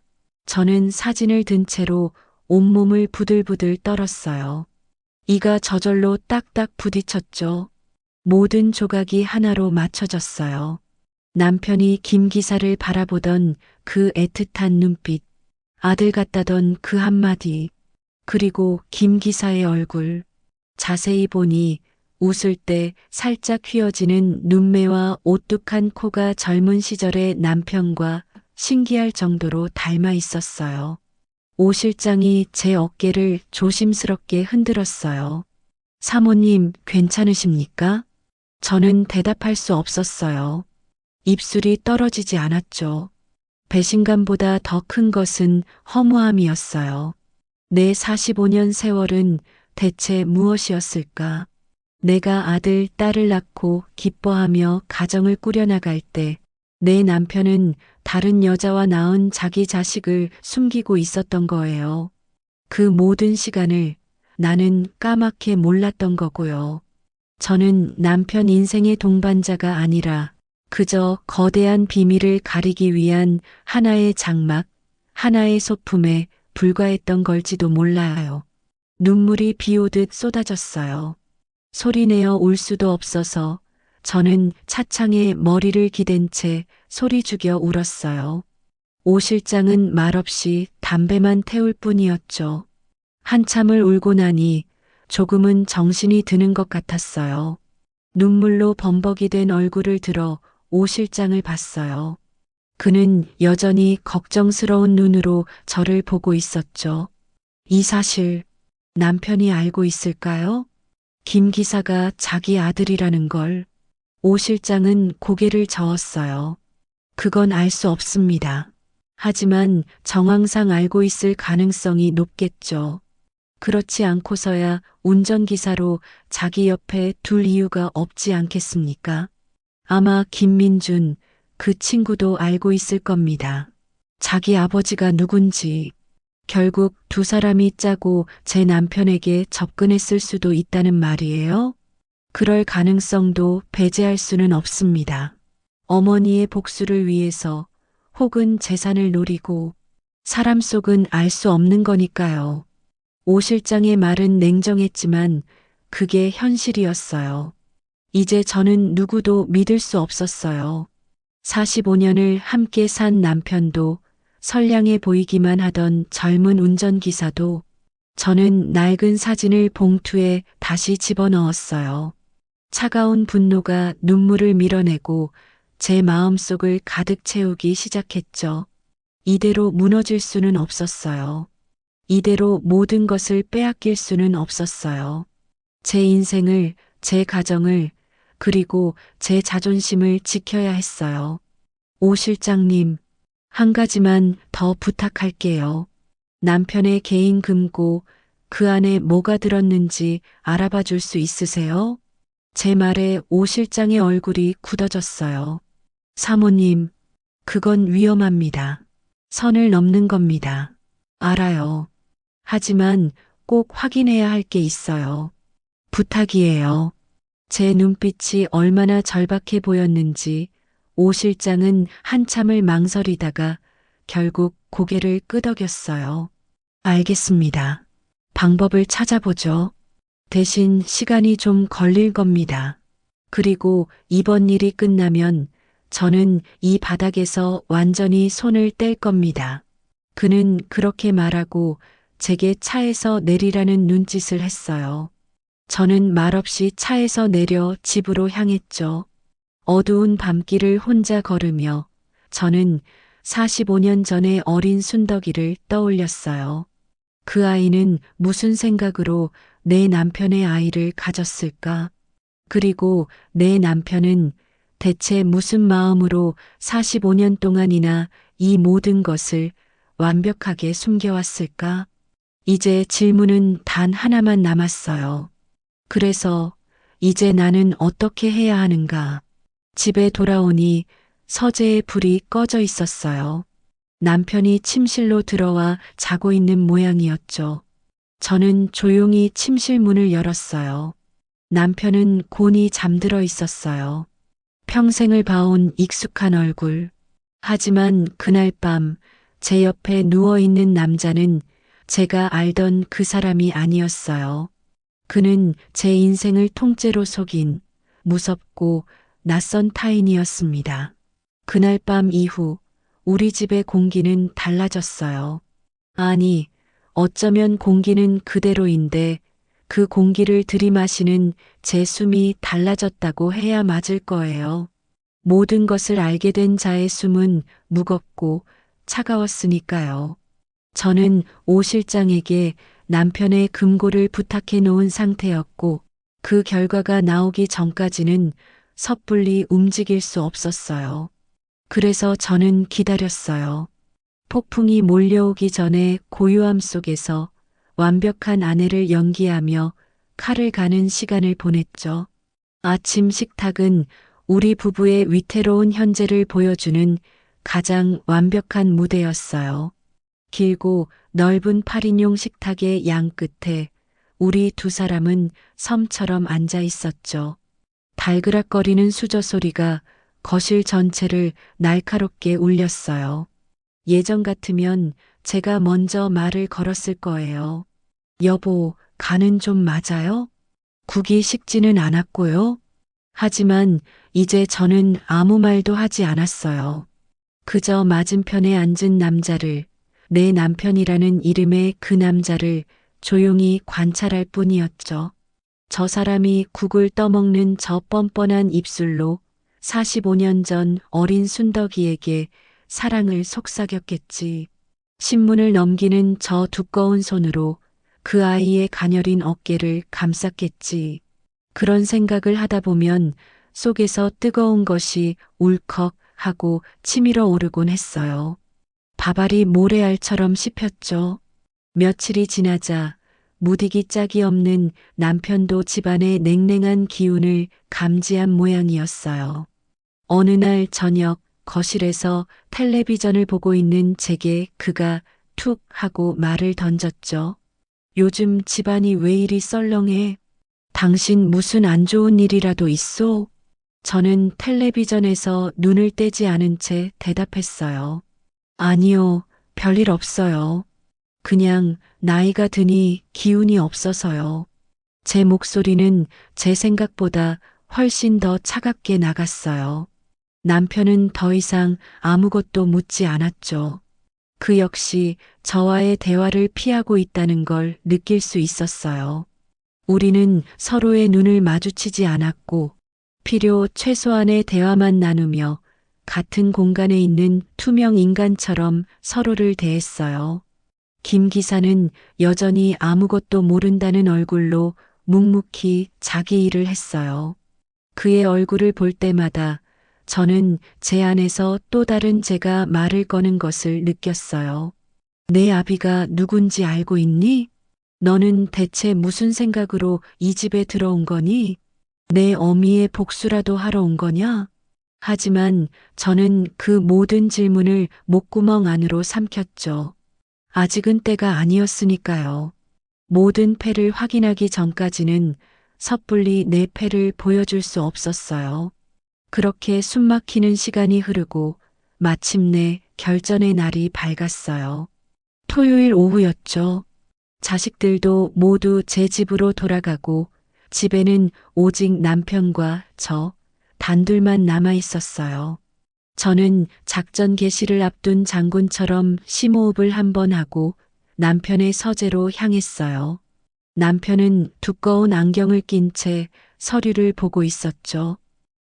A: 저는 사진을 든 채로 온몸을 부들부들 떨었어요. 이가 저절로 딱딱 부딪혔죠. 모든 조각이 하나로 맞춰졌어요. 남편이 김 기사를 바라보던 그 애틋한 눈빛, 아들 같다던 그 한마디, 그리고 김 기사의 얼굴. 자세히 보니 웃을 때 살짝 휘어지는 눈매와 오뚝한 코가 젊은 시절의 남편과 신기할 정도로 닮아 있었어요. 오 실장이 제 어깨를 조심스럽게 흔들었어요. 사모님, 괜찮으십니까? 저는 대답할 수 없었어요. 입술이 떨어지지 않았죠. 배신감보다 더 큰 것은 허무함이었어요. 내 45년 세월은 대체 무엇이었을까? 내가 아들, 딸을 낳고 기뻐하며 가정을 꾸려나갈 때 내 남편은 다른 여자와 낳은 자기 자식을 숨기고 있었던 거예요. 그 모든 시간을 나는 까맣게 몰랐던 거고요. 저는 남편 인생의 동반자가 아니라 그저 거대한 비밀을 가리기 위한 하나의 장막, 하나의 소품에 불과했던 걸지도 몰라요. 눈물이 비 오듯 쏟아졌어요. 소리내어 울 수도 없어서 저는 차창에 머리를 기댄 채 소리 죽여 울었어요. 오 실장은 말없이 담배만 태울 뿐이었죠. 한참을 울고 나니 조금은 정신이 드는 것 같았어요. 눈물로 범벅이 된 얼굴을 들어 오 실장을 봤어요. 그는 여전히 걱정스러운 눈으로 저를 보고 있었죠. 이 사실 남편이 알고 있을까요? 김 기사가 자기 아들이라는 걸. 오 실장은 고개를 저었어요. 그건 알 수 없습니다. 하지만 정황상 알고 있을 가능성이 높겠죠. 그렇지 않고서야 운전기사로 자기 옆에 둘 이유가 없지 않겠습니까? 아마 김민준, 그 친구도 알고 있을 겁니다. 자기 아버지가 누군지. 결국 두 사람이 짜고 제 남편에게 접근했을 수도 있다는 말이에요. 그럴 가능성도 배제할 수는 없습니다. 어머니의 복수를 위해서 혹은 재산을 노리고 사람 속은 알 수 없는 거니까요. 오 실장의 말은 냉정했지만 그게 현실이었어요. 이제 저는 누구도 믿을 수 없었어요. 45년을 함께 산 남편도 선량해 보이기만 하던 젊은 운전기사도 저는 낡은 사진을 봉투에 다시 집어넣었어요. 차가운 분노가 눈물을 밀어내고 제 마음속을 가득 채우기 시작했죠. 이대로 무너질 수는 없었어요. 이대로 모든 것을 빼앗길 수는 없었어요. 제 인생을, 제 가정을, 그리고 제 자존심을 지켜야 했어요. 오 실장님, 한 가지만 더 부탁할게요. 남편의 개인 금고, 그 안에 뭐가 들었는지 알아봐 줄 수 있으세요? 제 말에 오 실장의 얼굴이 굳어졌어요. 사모님, 그건 위험합니다. 선을 넘는 겁니다. 알아요. 하지만 꼭 확인해야 할 게 있어요. 부탁이에요. 제 눈빛이 얼마나 절박해 보였는지 오 실장은 한참을 망설이다가 결국 고개를 끄덕였어요. 알겠습니다. 방법을 찾아보죠. 대신 시간이 좀 걸릴 겁니다. 그리고 이번 일이 끝나면 저는 이 바닥에서 완전히 손을 뗄 겁니다. 그는 그렇게 말하고 제게 차에서 내리라는 눈짓을 했어요. 저는 말없이 차에서 내려 집으로 향했죠. 어두운 밤길을 혼자 걸으며 저는 45년 전의 어린 순덕이를 떠올렸어요. 그 아이는 무슨 생각으로 내 남편의 아이를 가졌을까? 그리고 내 남편은 대체 무슨 마음으로 45년 동안이나 이 모든 것을 완벽하게 숨겨왔을까? 이제 질문은 단 하나만 남았어요. 그래서 이제 나는 어떻게 해야 하는가? 집에 돌아오니 서재의 불이 꺼져 있었어요. 남편이 침실로 들어와 자고 있는 모양이었죠. 저는 조용히 침실 문을 열었어요. 남편은 곤히 잠들어 있었어요. 평생을 봐온 익숙한 얼굴. 하지만 그날 밤 제 옆에 누워 있는 남자는 제가 알던 그 사람이 아니었어요. 그는 제 인생을 통째로 속인 무섭고 낯선 타인이었습니다. 그날 밤 이후 우리 집의 공기는 달라졌어요. 아니, 어쩌면 공기는 그대로인데 그 공기를 들이마시는 제 숨이 달라졌다고 해야 맞을 거예요. 모든 것을 알게 된 자의 숨은 무겁고 차가웠으니까요. 저는 오 실장에게 남편의 금고를 부탁해 놓은 상태였고 그 결과가 나오기 전까지는 섣불리 움직일 수 없었어요. 그래서 저는 기다렸어요. 폭풍이 몰려오기 전에 고요함 속에서 완벽한 아내를 연기하며 칼을 가는 시간을 보냈죠. 아침 식탁은 우리 부부의 위태로운 현재를 보여주는 가장 완벽한 무대였어요. 길고 넓은 8인용 식탁의 양 끝에 우리 두 사람은 섬처럼 앉아 있었죠. 달그락거리는 수저 소리가 거실 전체를 날카롭게 울렸어요. 예전 같으면 제가 먼저 말을 걸었을 거예요. 여보, 간은 좀 맞아요? 국이 식지는 않았고요. 하지만 이제 저는 아무 말도 하지 않았어요. 그저 맞은편에 앉은 남자를, 내 남편이라는 이름의 그 남자를 조용히 관찰할 뿐이었죠. 저 사람이 국을 떠먹는 저 뻔뻔한 입술로 45년 전 어린 순덕이에게 사랑을 속삭였겠지. 신문을 넘기는 저 두꺼운 손으로 그 아이의 가녀린 어깨를 감쌌겠지. 그런 생각을 하다 보면 속에서 뜨거운 것이 울컥 하고 치밀어 오르곤 했어요. 밥알이 모래알처럼 씹혔죠. 며칠이 지나자 무디기 짝이 없는 남편도 집안의 냉랭한 기운을 감지한 모양이었어요. 어느 날 저녁 거실에서 텔레비전을 보고 있는 제게 그가 툭 하고 말을 던졌죠. 요즘 집안이 왜 이리 썰렁해? 당신 무슨 안 좋은 일이라도 있소? 저는 텔레비전에서 눈을 떼지 않은 채 대답했어요. 아니요, 별일 없어요. 그냥 나이가 드니 기운이 없어서요. 제 목소리는 제 생각보다 훨씬 더 차갑게 나갔어요. 남편은 더 이상 아무것도 묻지 않았죠. 그 역시 저와의 대화를 피하고 있다는 걸 느낄 수 있었어요. 우리는 서로의 눈을 마주치지 않았고 필요 최소한의 대화만 나누며 같은 공간에 있는 투명 인간처럼 서로를 대했어요. 김 기사는 여전히 아무것도 모른다는 얼굴로 묵묵히 자기 일을 했어요. 그의 얼굴을 볼 때마다 저는 제 안에서 또 다른 제가 말을 거는 것을 느꼈어요. 내 아비가 누군지 알고 있니? 너는 대체 무슨 생각으로 이 집에 들어온 거니? 내 어미의 복수라도 하러 온 거냐? 하지만 저는 그 모든 질문을 목구멍 안으로 삼켰죠. 아직은 때가 아니었으니까요. 모든 패를 확인하기 전까지는 섣불리 내 패를 보여줄 수 없었어요. 그렇게 숨막히는 시간이 흐르고 마침내 결전의 날이 밝았어요. 토요일 오후였죠. 자식들도 모두 제 집으로 돌아가고 집에는 오직 남편과 저 단둘만 남아 있었어요. 저는 작전 개시를 앞둔 장군처럼 심호흡을 한번 하고 남편의 서재로 향했어요. 남편은 두꺼운 안경을 낀 채 서류를 보고 있었죠.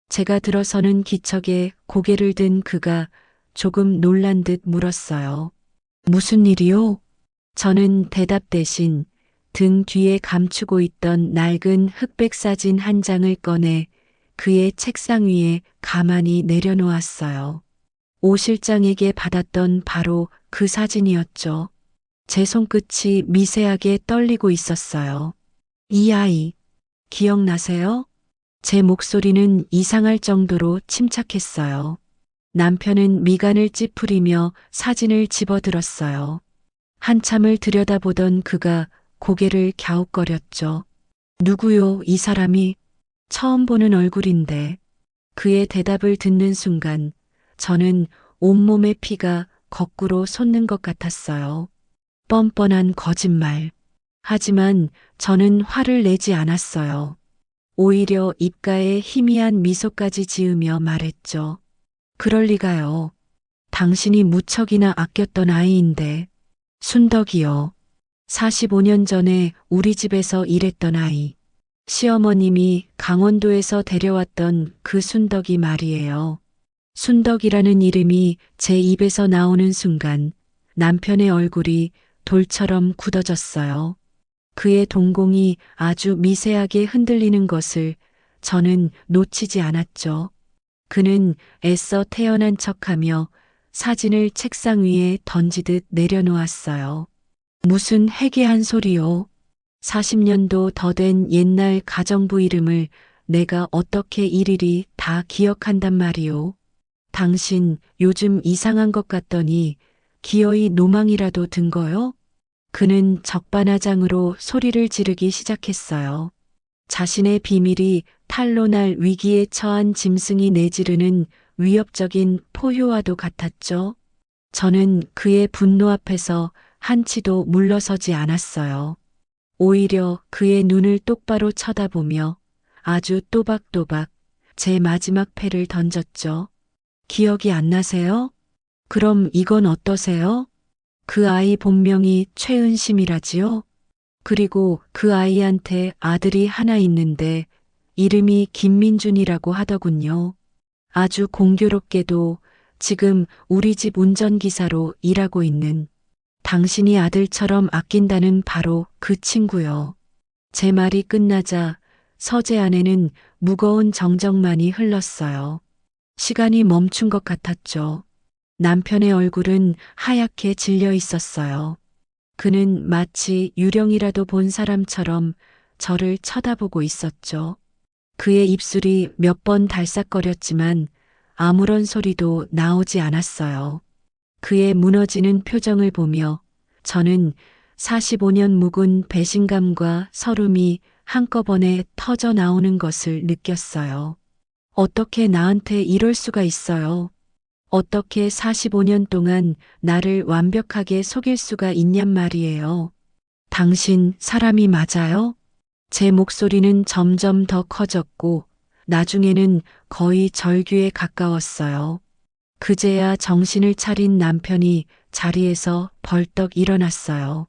A: 제가 들어서는 기척에 고개를 든 그가 조금 놀란 듯 물었어요. 무슨 일이요? 저는 대답 대신 등 뒤에 감추고 있던 낡은 흑백 사진 한 장을 꺼내 그의 책상 위에 가만히 내려놓았어요. 오 실장에게 받았던 바로 그 사진이었죠. 제 손끝이 미세하게 떨리고 있었어요. 이 아이, 기억나세요? 제 목소리는 이상할 정도로 침착했어요. 남편은 미간을 찌푸리며 사진을 집어들었어요. 한참을 들여다보던 그가 고개를 갸웃거렸죠. 누구요, 이 사람이? 처음 보는 얼굴인데. 그의 대답을 듣는 순간 저는 온몸의 피가 거꾸로 솟는 것 같았어요. 뻔뻔한 거짓말. 하지만 저는 화를 내지 않았어요. 오히려 입가에 희미한 미소까지 지으며 말했죠. 그럴 리가요. 당신이 무척이나 아꼈던 아이인데. 순덕이요. 45년 전에 우리 집에서 일했던 아이. 시어머님이 강원도에서 데려왔던 그 순덕이 말이에요. 순덕이라는 이름이 제 입에서 나오는 순간 남편의 얼굴이 돌처럼 굳어졌어요. 그의 동공이 아주 미세하게 흔들리는 것을 저는 놓치지 않았죠. 그는 애써 태어난 척하며 사진을 책상 위에 던지듯 내려놓았어요. 무슨 해괴한 소리요. 40년도 더 된 옛날 가정부 이름을 내가 어떻게 일일이 다 기억한단 말이오. 당신 요즘 이상한 것 같더니 기어이 노망이라도 든 거요? 그는 적반하장으로 소리를 지르기 시작했어요. 자신의 비밀이 탄로날 위기에 처한 짐승이 내지르는 위협적인 포효와도 같았죠. 저는 그의 분노 앞에서 한치도 물러서지 않았어요. 오히려 그의 눈을 똑바로 쳐다보며 아주 또박또박 제 마지막 패를 던졌죠. 기억이 안 나세요? 그럼 이건 어떠세요? 그 아이 본명이 최은심이라지요? 그리고 그 아이한테 아들이 하나 있는데 이름이 김민준이라고 하더군요. 아주 공교롭게도 지금 우리 집 운전기사로 일하고 있는 당신이 아들처럼 아낀다는 바로 그 친구요. 제 말이 끝나자 서재 안에는 무거운 정적만이 흘렀어요. 시간이 멈춘 것 같았죠. 남편의 얼굴은 하얗게 질려 있었어요. 그는 마치 유령이라도 본 사람처럼 저를 쳐다보고 있었죠. 그의 입술이 몇 번 달싹거렸지만 아무런 소리도 나오지 않았어요. 그의 무너지는 표정을 보며 저는 45년 묵은 배신감과 서름이 한꺼번에 터져 나오는 것을 느꼈어요. 어떻게 나한테 이럴 수가 있어요? 어떻게 45년 동안 나를 완벽하게 속일 수가 있냔 말이에요. 당신 사람이 맞아요? 제 목소리는 점점 더 커졌고 나중에는 거의 절규에 가까웠어요. 그제야 정신을 차린 남편이 자리에서 벌떡 일어났어요.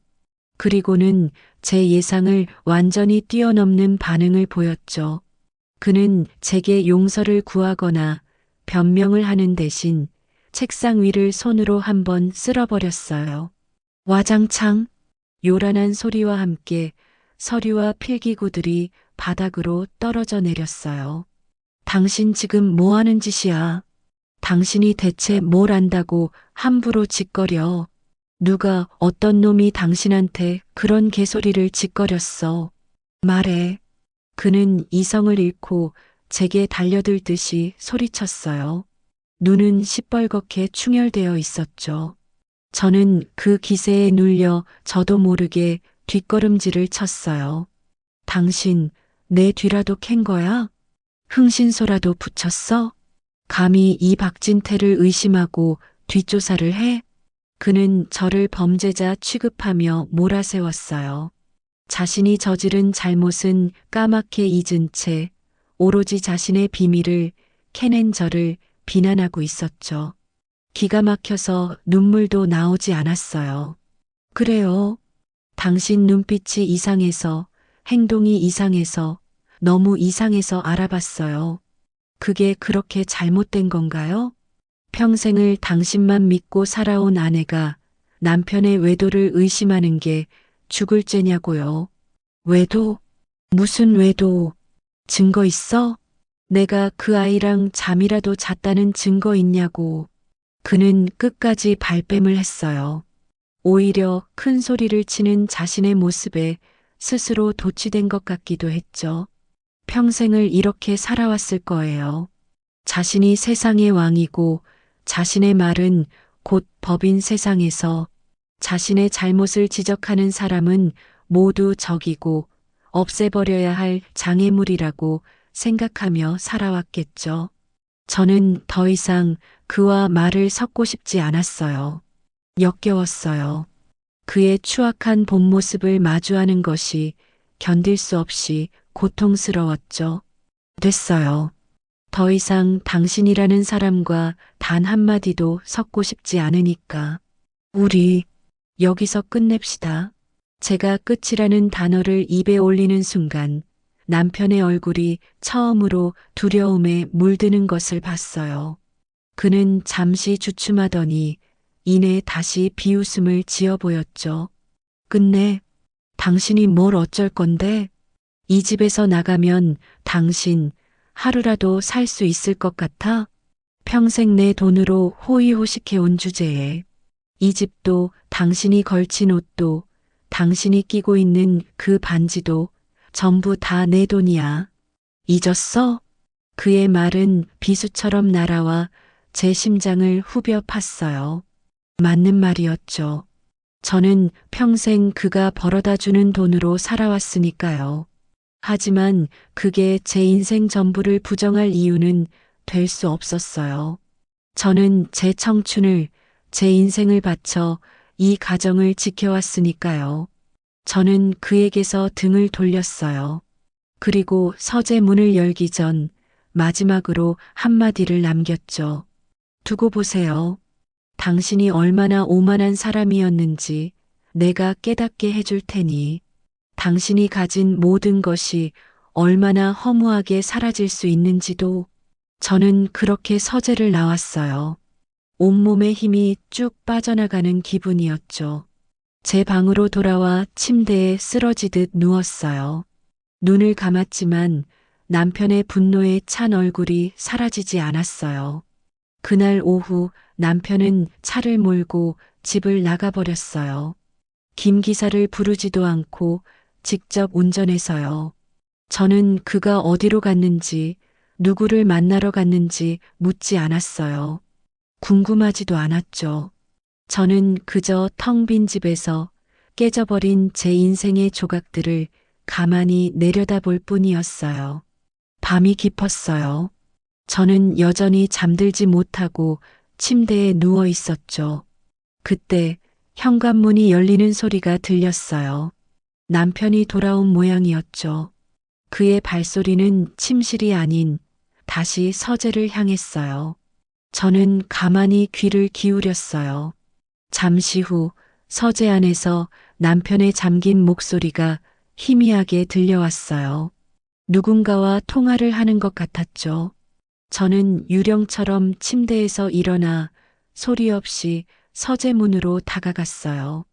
A: 그리고는 제 예상을 완전히 뛰어넘는 반응을 보였죠. 그는 제게 용서를 구하거나 변명을 하는 대신 책상 위를 손으로 한번 쓸어버렸어요. 와장창 요란한 소리와 함께 서류와 필기구들이 바닥으로 떨어져 내렸어요. 당신 지금 뭐 하는 짓이야? 당신이 대체 뭘 안다고 함부로 짓거려? 누가 어떤 놈이 당신한테 그런 개소리를 짓거렸어? 말해. 그는 이성을 잃고 제게 달려들듯이 소리쳤어요. 눈은 시뻘겋게 충혈되어 있었죠. 저는 그 기세에 눌려 저도 모르게 뒷걸음질을 쳤어요. 당신, 내 뒤라도 캔 거야? 흥신소라도 붙였어? 감히 이 박진태를 의심하고 뒷조사를 해? 그는 저를 범죄자 취급하며 몰아세웠어요. 자신이 저지른 잘못은 까맣게 잊은 채 오로지 자신의 비밀을 캐낸 저를 비난하고 있었죠. 기가 막혀서 눈물도 나오지 않았어요. 그래요. 당신 눈빛이 이상해서, 행동이 이상해서, 너무 이상해서 알아봤어요. 그게 그렇게 잘못된 건가요? 평생을 당신만 믿고 살아온 아내가 남편의 외도를 의심하는 게 죽을 죄냐고요. 외도? 무슨 외도? 증거 있어? 내가 그 아이랑 잠이라도 잤다는 증거 있냐고. 그는 끝까지 발뺌을 했어요. 오히려 큰 소리를 치는 자신의 모습에 스스로 도취된 것 같기도 했죠. 평생을 이렇게 살아왔을 거예요. 자신이 세상의 왕이고 자신의 말은 곧 법인 세상에서 자신의 잘못을 지적하는 사람은 모두 적이고 없애버려야 할 장애물이라고 생각하며 살아왔겠죠. 저는 더 이상 그와 말을 섞고 싶지 않았어요. 역겨웠어요. 그의 추악한 본 모습을 마주하는 것이 견딜 수 없이 고통스러웠죠. 됐어요. 더 이상 당신이라는 사람과 단 한마디도 섞고 싶지 않으니까. 우리 여기서 끝냅시다. 제가 끝이라는 단어를 입에 올리는 순간 남편의 얼굴이 처음으로 두려움에 물드는 것을 봤어요. 그는 잠시 주춤하더니 이내 다시 비웃음을 지어 보였죠. 끝내? 당신이 뭘 어쩔 건데? 이 집에서 나가면 당신 하루라도 살 수 있을 것 같아? 평생 내 돈으로 호의호식해온 주제에 이 집도 당신이 걸친 옷도 당신이 끼고 있는 그 반지도 전부 다 내 돈이야. 잊었어? 그의 말은 비수처럼 날아와 제 심장을 후벼 팠어요. 맞는 말이었죠. 저는 평생 그가 벌어다 주는 돈으로 살아왔으니까요. 하지만 그게 제 인생 전부를 부정할 이유는 될 수 없었어요. 저는 제 청춘을, 제 인생을 바쳐 이 가정을 지켜왔으니까요. 저는 그에게서 등을 돌렸어요. 그리고 서재 문을 열기 전 마지막으로 한마디를 남겼죠. 두고 보세요. 당신이 얼마나 오만한 사람이었는지 내가 깨닫게 해줄 테니 당신이 가진 모든 것이 얼마나 허무하게 사라질 수 있는지도. 저는 그렇게 서재를 나왔어요. 온몸에 힘이 쭉 빠져나가는 기분이었죠. 제 방으로 돌아와 침대에 쓰러지듯 누웠어요. 눈을 감았지만 남편의 분노에 찬 얼굴이 사라지지 않았어요. 그날 오후 남편은 차를 몰고 집을 나가버렸어요. 김 기사를 부르지도 않고 직접 운전해서요. 저는 그가 어디로 갔는지, 누구를 만나러 갔는지 묻지 않았어요. 궁금하지도 않았죠. 저는 그저 텅 빈 집에서 깨져버린 제 인생의 조각들을 가만히 내려다볼 뿐이었어요. 밤이 깊었어요. 저는 여전히 잠들지 못하고 침대에 누워 있었죠. 그때 현관문이 열리는 소리가 들렸어요. 남편이 돌아온 모양이었죠. 그의 발소리는 침실이 아닌 다시 서재를 향했어요. 저는 가만히 귀를 기울였어요. 잠시 후 서재 안에서 남편의 잠긴 목소리가 희미하게 들려왔어요. 누군가와 통화를 하는 것 같았죠. 저는 유령처럼 침대에서 일어나 소리 없이 서재 문으로 다가갔어요.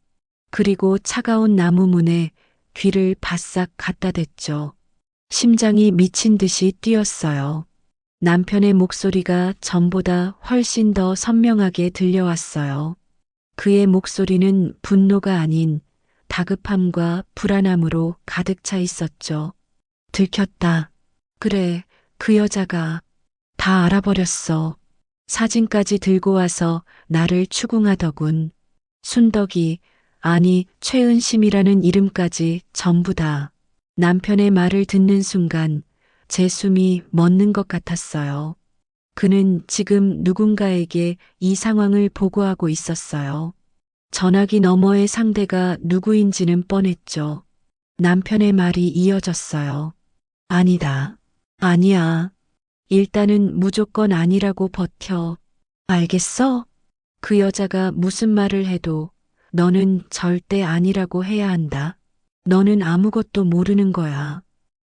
A: 그리고 차가운 나무 문에 귀를 바싹 갖다 댔죠. 심장이 미친 듯이 뛰었어요. 남편의 목소리가 전보다 훨씬 더 선명하게 들려왔어요. 그의 목소리는 분노가 아닌 다급함과 불안함으로 가득 차 있었죠. 들켰다. 그래, 그 여자가 다 알아버렸어. 사진까지 들고 와서 나를 추궁하더군. 순덕이, 아니, 최은심이라는 이름까지 전부 다. 남편의 말을 듣는 순간 제 숨이 멎는 것 같았어요. 그는 지금 누군가에게 이 상황을 보고하고 있었어요. 전화기 너머의 상대가 누구인지는 뻔했죠. 남편의 말이 이어졌어요. 아니다. 아니야. 일단은 무조건 아니라고 버텨. 알겠어? 그 여자가 무슨 말을 해도 너는 절대 아니라고 해야 한다. 너는 아무것도 모르는 거야.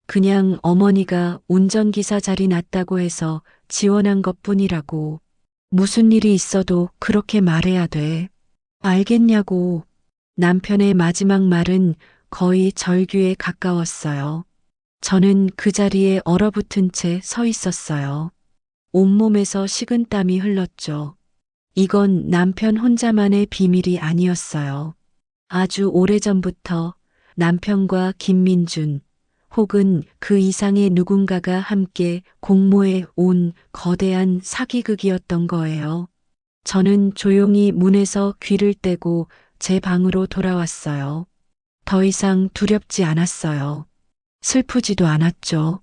A: 그냥 어머니가 운전기사 자리 났다고 해서 지원한 것뿐이라고. 무슨 일이 있어도 그렇게 말해야 돼. 알겠냐고. 남편의 마지막 말은 거의 절규에 가까웠어요. 저는 그 자리에 얼어붙은 채 서 있었어요. 온몸에서 식은땀이 흘렀죠. 이건 남편 혼자만의 비밀이 아니었어요. 아주 오래전부터 남편과 김민준 혹은 그 이상의 누군가가 함께 공모해 온 거대한 사기극이었던 거예요. 저는 조용히 문에서 귀를 떼고 제 방으로 돌아왔어요. 더 이상 두렵지 않았어요. 슬프지도 않았죠.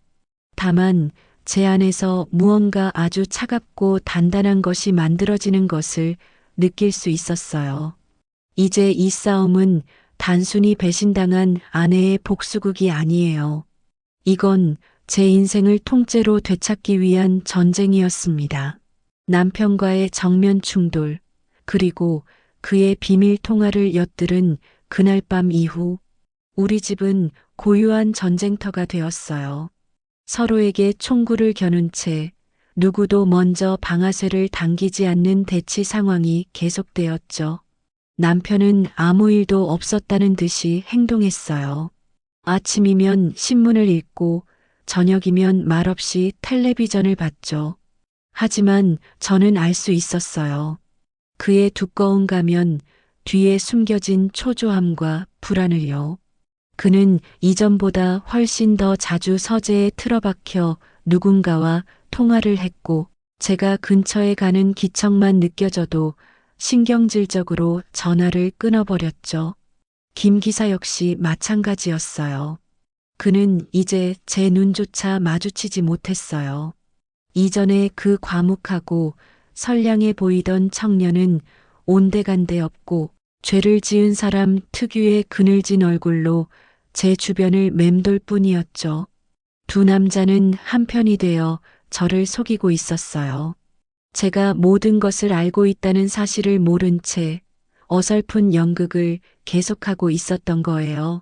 A: 다만 제 안에서 무언가 아주 차갑고 단단한 것이 만들어지는 것을 느낄 수 있었어요. 이제 이 싸움은 단순히 배신당한 아내의 복수극이 아니에요. 이건 제 인생을 통째로 되찾기 위한 전쟁이었습니다. 남편과의 정면 충돌, 그리고 그의 비밀 통화를 엿들은 그날 밤 이후 우리 집은 고유한 전쟁터가 되었어요. 서로에게 총구를 겨눈 채 누구도 먼저 방아쇠를 당기지 않는 대치 상황이 계속되었죠. 남편은 아무 일도 없었다는 듯이 행동했어요. 아침이면 신문을 읽고 저녁이면 말없이 텔레비전을 봤죠. 하지만 저는 알 수 있었어요. 그의 두꺼운 가면 뒤에 숨겨진 초조함과 불안을요. 그는 이전보다 훨씬 더 자주 서재에 틀어박혀 누군가와 통화를 했고 제가 근처에 가는 기척만 느껴져도 신경질적으로 전화를 끊어버렸죠. 김 기사 역시 마찬가지였어요. 그는 이제 제 눈조차 마주치지 못했어요. 이전에 그 과묵하고 선량해 보이던 청년은 온데간데 없고 죄를 지은 사람 특유의 그늘진 얼굴로 제 주변을 맴돌 뿐이었죠. 두 남자는 한편이 되어 저를 속이고 있었어요. 제가 모든 것을 알고 있다는 사실을 모른 채 어설픈 연극을 계속하고 있었던 거예요.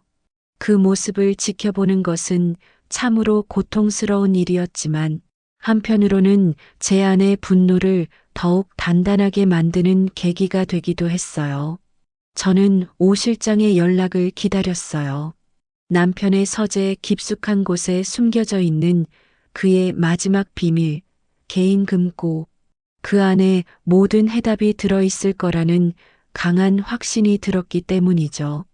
A: 그 모습을 지켜보는 것은 참으로 고통스러운 일이었지만 한편으로는 제 안의 분노를 더욱 단단하게 만드는 계기가 되기도 했어요. 저는 오 실장의 연락을 기다렸어요. 남편의 서재 깊숙한 곳에 숨겨져 있는 그의 마지막 비밀, 개인 금고, 그 안에 모든 해답이 들어있을 거라는 강한 확신이 들었기 때문이죠.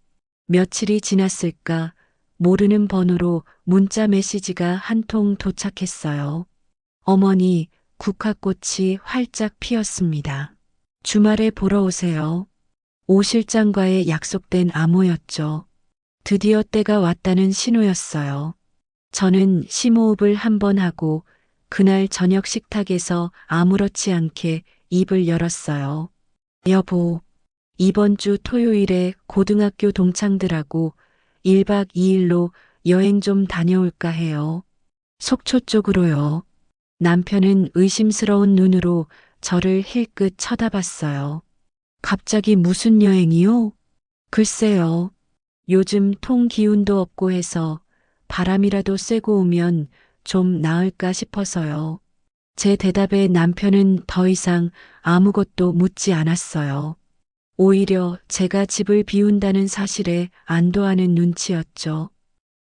A: 며칠이 지났을까 모르는 번호로 문자 메시지가 한 통 도착했어요. 어머니, 국화꽃이 활짝 피었습니다. 주말에 보러 오세요. 오 실장과의 약속된 암호였죠. 드디어 때가 왔다는 신호였어요. 저는 심호흡을 한 번 하고 그날 저녁 식탁에서 아무렇지 않게 입을 열었어요. 여보, 이번 주 토요일에 고등학교 동창들하고 1박 2일로 여행 좀 다녀올까 해요. 속초 쪽으로요. 남편은 의심스러운 눈으로 저를 힐끗 쳐다봤어요. 갑자기 무슨 여행이요? 글쎄요. 요즘 통 기운도 없고 해서 바람이라도 쐬고 오면 좀 나을까 싶어서요. 제 대답에 남편은 더 이상 아무것도 묻지 않았어요. 오히려 제가 집을 비운다는 사실에 안도하는 눈치였죠.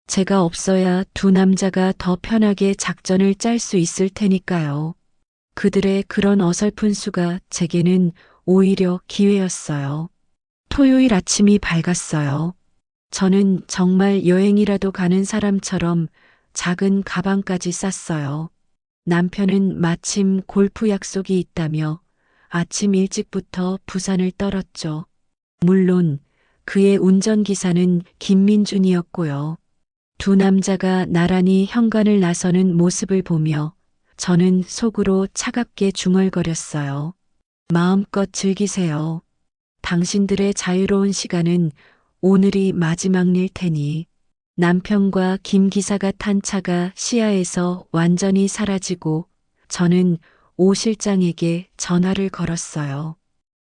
A: 제가 없어야 두 남자가 더 편하게 작전을 짤 수 있을 테니까요. 그들의 그런 어설픈 수가 제게는 오히려 기회였어요. 토요일 아침이 밝았어요. 저는 정말 여행이라도 가는 사람처럼 작은 가방까지 쌌어요. 남편은 마침 골프 약속이 있다며 아침 일찍부터 부산을 떨었죠. 물론 그의 운전기사는 김민준이었고요. 두 남자가 나란히 현관을 나서는 모습을 보며 저는 속으로 차갑게 중얼거렸어요. 마음껏 즐기세요. 당신들의 자유로운 시간은 오늘이 마지막일 테니. 남편과 김 기사가 탄 차가 시야에서 완전히 사라지고 저는 오 실장에게 전화를 걸었어요.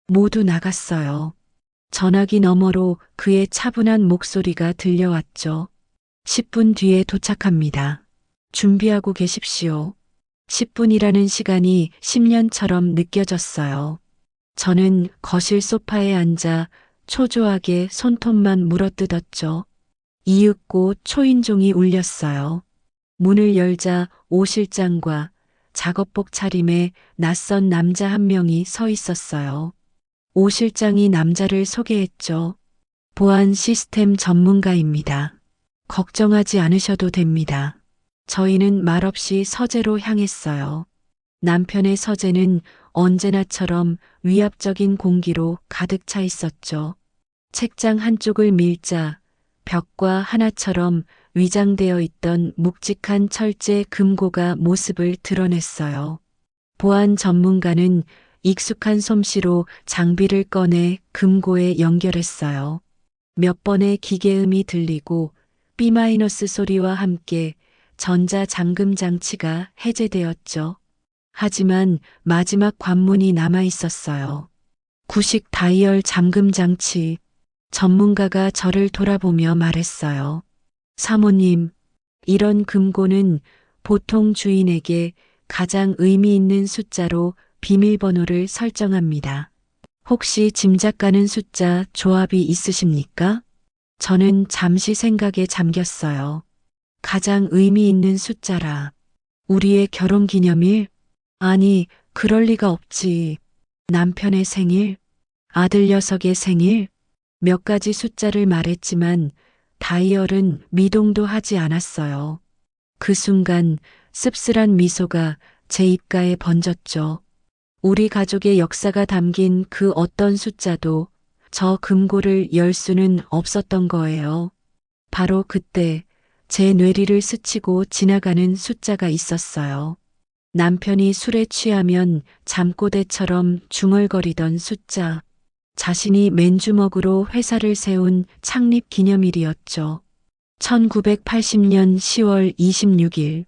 A: 모두 나갔어요. 전화기 너머로 그의 차분한 목소리가 들려왔죠. 10분 뒤에 도착합니다. 준비하고 계십시오. 10분이라는 시간이 10년처럼 느껴졌어요. 저는 거실 소파에 앉아 초조하게 손톱만 물어뜯었죠. 이윽고 초인종이 울렸어요. 문을 열자 오 실장과 작업복 차림에 낯선 남자 한 명이 서 있었어요. 오 실장이 남자를 소개했죠. 보안 시스템 전문가입니다. 걱정하지 않으셔도 됩니다. 저희는 말없이 서재로 향했어요. 남편의 서재는 언제나처럼 위압적인 공기로 가득 차 있었죠. 책장 한쪽을 밀자 벽과 하나처럼 위장되어 있던 묵직한 철제 금고가 모습을 드러냈어요. 보안 전문가는 익숙한 솜씨로 장비를 꺼내 금고에 연결했어요. 몇 번의 기계음이 들리고 B- 소리와 함께 전자 잠금 장치가 해제되었죠. 하지만 마지막 관문이 남아 있었어요. 구식 다이얼 잠금 장치. 전문가가 저를 돌아보며 말했어요. 사모님, 이런 금고는 보통 주인에게 가장 의미 있는 숫자로 비밀번호를 설정합니다. 혹시 짐작 가는 숫자 조합이 있으십니까? 저는 잠시 생각에 잠겼어요. 가장 의미 있는 숫자라. 우리의 결혼 기념일? 아니, 그럴 리가 없지. 남편의 생일? 아들 녀석의 생일? 몇 가지 숫자를 말했지만 다이얼은 미동도 하지 않았어요. 그 순간 씁쓸한 미소가 제 입가에 번졌죠. 우리 가족의 역사가 담긴 그 어떤 숫자도 저 금고를 열 수는 없었던 거예요. 바로 그때 제 뇌리를 스치고 지나가는 숫자가 있었어요. 남편이 술에 취하면 잠꼬대처럼 중얼거리던 숫자. 자신이 맨주먹으로 회사를 세운 창립 기념일이었죠. 1980년 10월 26일.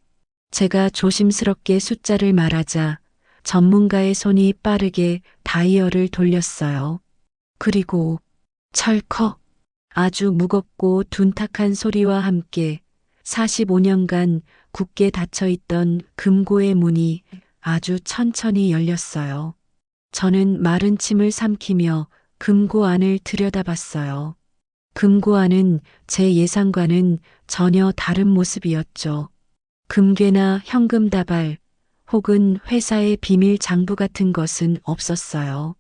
A: 제가 조심스럽게 숫자를 말하자 전문가의 손이 빠르게 다이얼을 돌렸어요. 그리고 철컥 아주 무겁고 둔탁한 소리와 함께 45년간 굳게 닫혀있던 금고의 문이 아주 천천히 열렸어요. 저는 마른 침을 삼키며 금고 안을 들여다봤어요. 금고 안은 제 예상과는 전혀 다른 모습이었죠. 금괴나 현금 다발 혹은 회사의 비밀 장부 같은 것은 없었어요.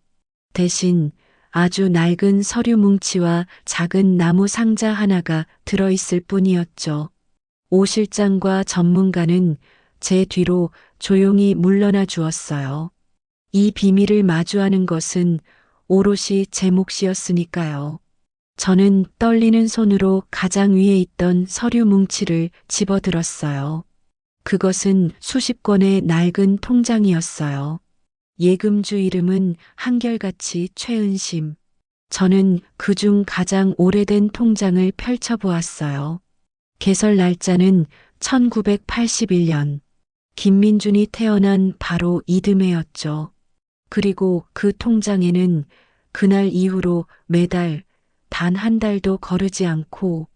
A: 대신 아주 낡은 서류 뭉치와 작은 나무 상자 하나가 들어있을 뿐이었죠. 오 실장과 전문가는 제 뒤로 조용히 물러나 주었어요. 이 비밀을 마주하는 것은 오롯이 제 몫이었으니까요. 저는 떨리는 손으로 가장 위에 있던 서류 뭉치를 집어들었어요. 그것은 수십 권의 낡은 통장이었어요. 예금주 이름은 한결같이 최은심. 저는 그중 가장 오래된 통장을 펼쳐보았어요. 개설 날짜는 1981년. 김민준이 태어난 바로 이듬해였죠. 그리고 그 통장에는 그날 이후로 매달 단 한 달도 거르지 않고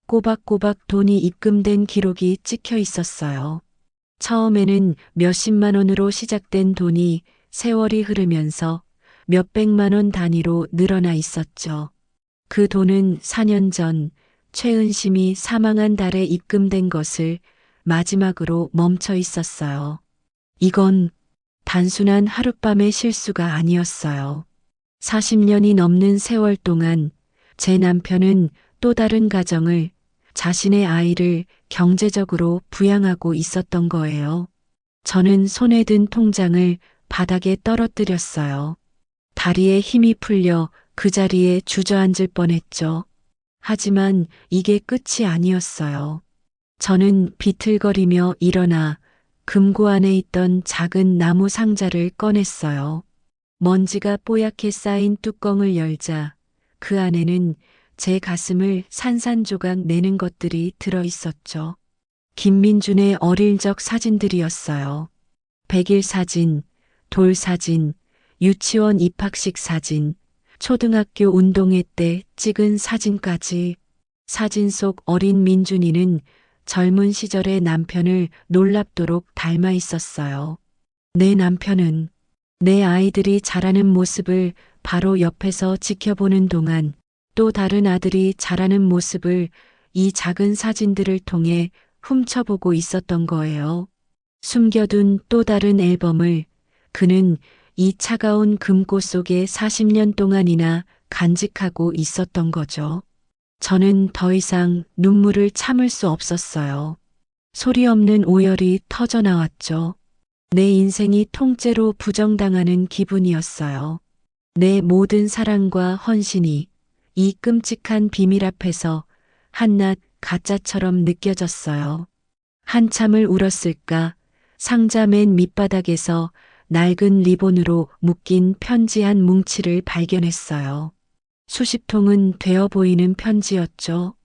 A: 꼬박꼬박 돈이 입금된 기록이 찍혀 있었어요. 처음에는 몇십만 원으로 시작된 돈이 세월이 흐르면서 몇백만 원 단위로 늘어나 있었죠. 그 돈은 4년 전 최은심이 사망한 달에 입금된 것을 마지막으로 멈춰 있었어요. 이건 단순한 하룻밤의 실수가 아니었어요. 40년이 넘는 세월 동안 제 남편은 또 다른 가정을, 자신의 아이를 경제적으로 부양하고 있었던 거예요. 저는 손에 든 통장을 바닥에 떨어뜨렸어요. 다리에 힘이 풀려 그 자리에 주저앉을 뻔했죠. 하지만 이게 끝이 아니었어요. 저는 비틀거리며 일어나 금고 안에 있던 작은 나무 상자를 꺼냈어요. 먼지가 뽀얗게 쌓인 뚜껑을 열자 그 안에는 제 가슴을 산산조각 내는 것들이 들어 있었죠. 김민준의 어릴 적 사진들이었어요. 백일 사진, 돌 사진, 유치원 입학식 사진, 초등학교 운동회 때 찍은 사진까지. 사진 속 어린 민준이는 젊은 시절의 남편을 놀랍도록 닮아 있었어요. 내 남편은 내 아이들이 자라는 모습을 바로 옆에서 지켜보는 동안 또 다른 아들이 자라는 모습을 이 작은 사진들을 통해 훔쳐보고 있었던 거예요. 숨겨둔 또 다른 앨범을 그는 이 차가운 금고 속에 40년 동안이나 간직하고 있었던 거죠. 저는 더 이상 눈물을 참을 수 없었어요. 소리 없는 오열이 터져 나왔죠. 내 인생이 통째로 부정당하는 기분이었어요. 내 모든 사랑과 헌신이 이 끔찍한 비밀 앞에서 한낱 가짜처럼 느껴졌어요. 한참을 울었을까 상자 맨 밑바닥에서 낡은 리본으로 묶인 편지 한 뭉치를 발견했어요. 수십 통은 되어 보이는 편지였죠.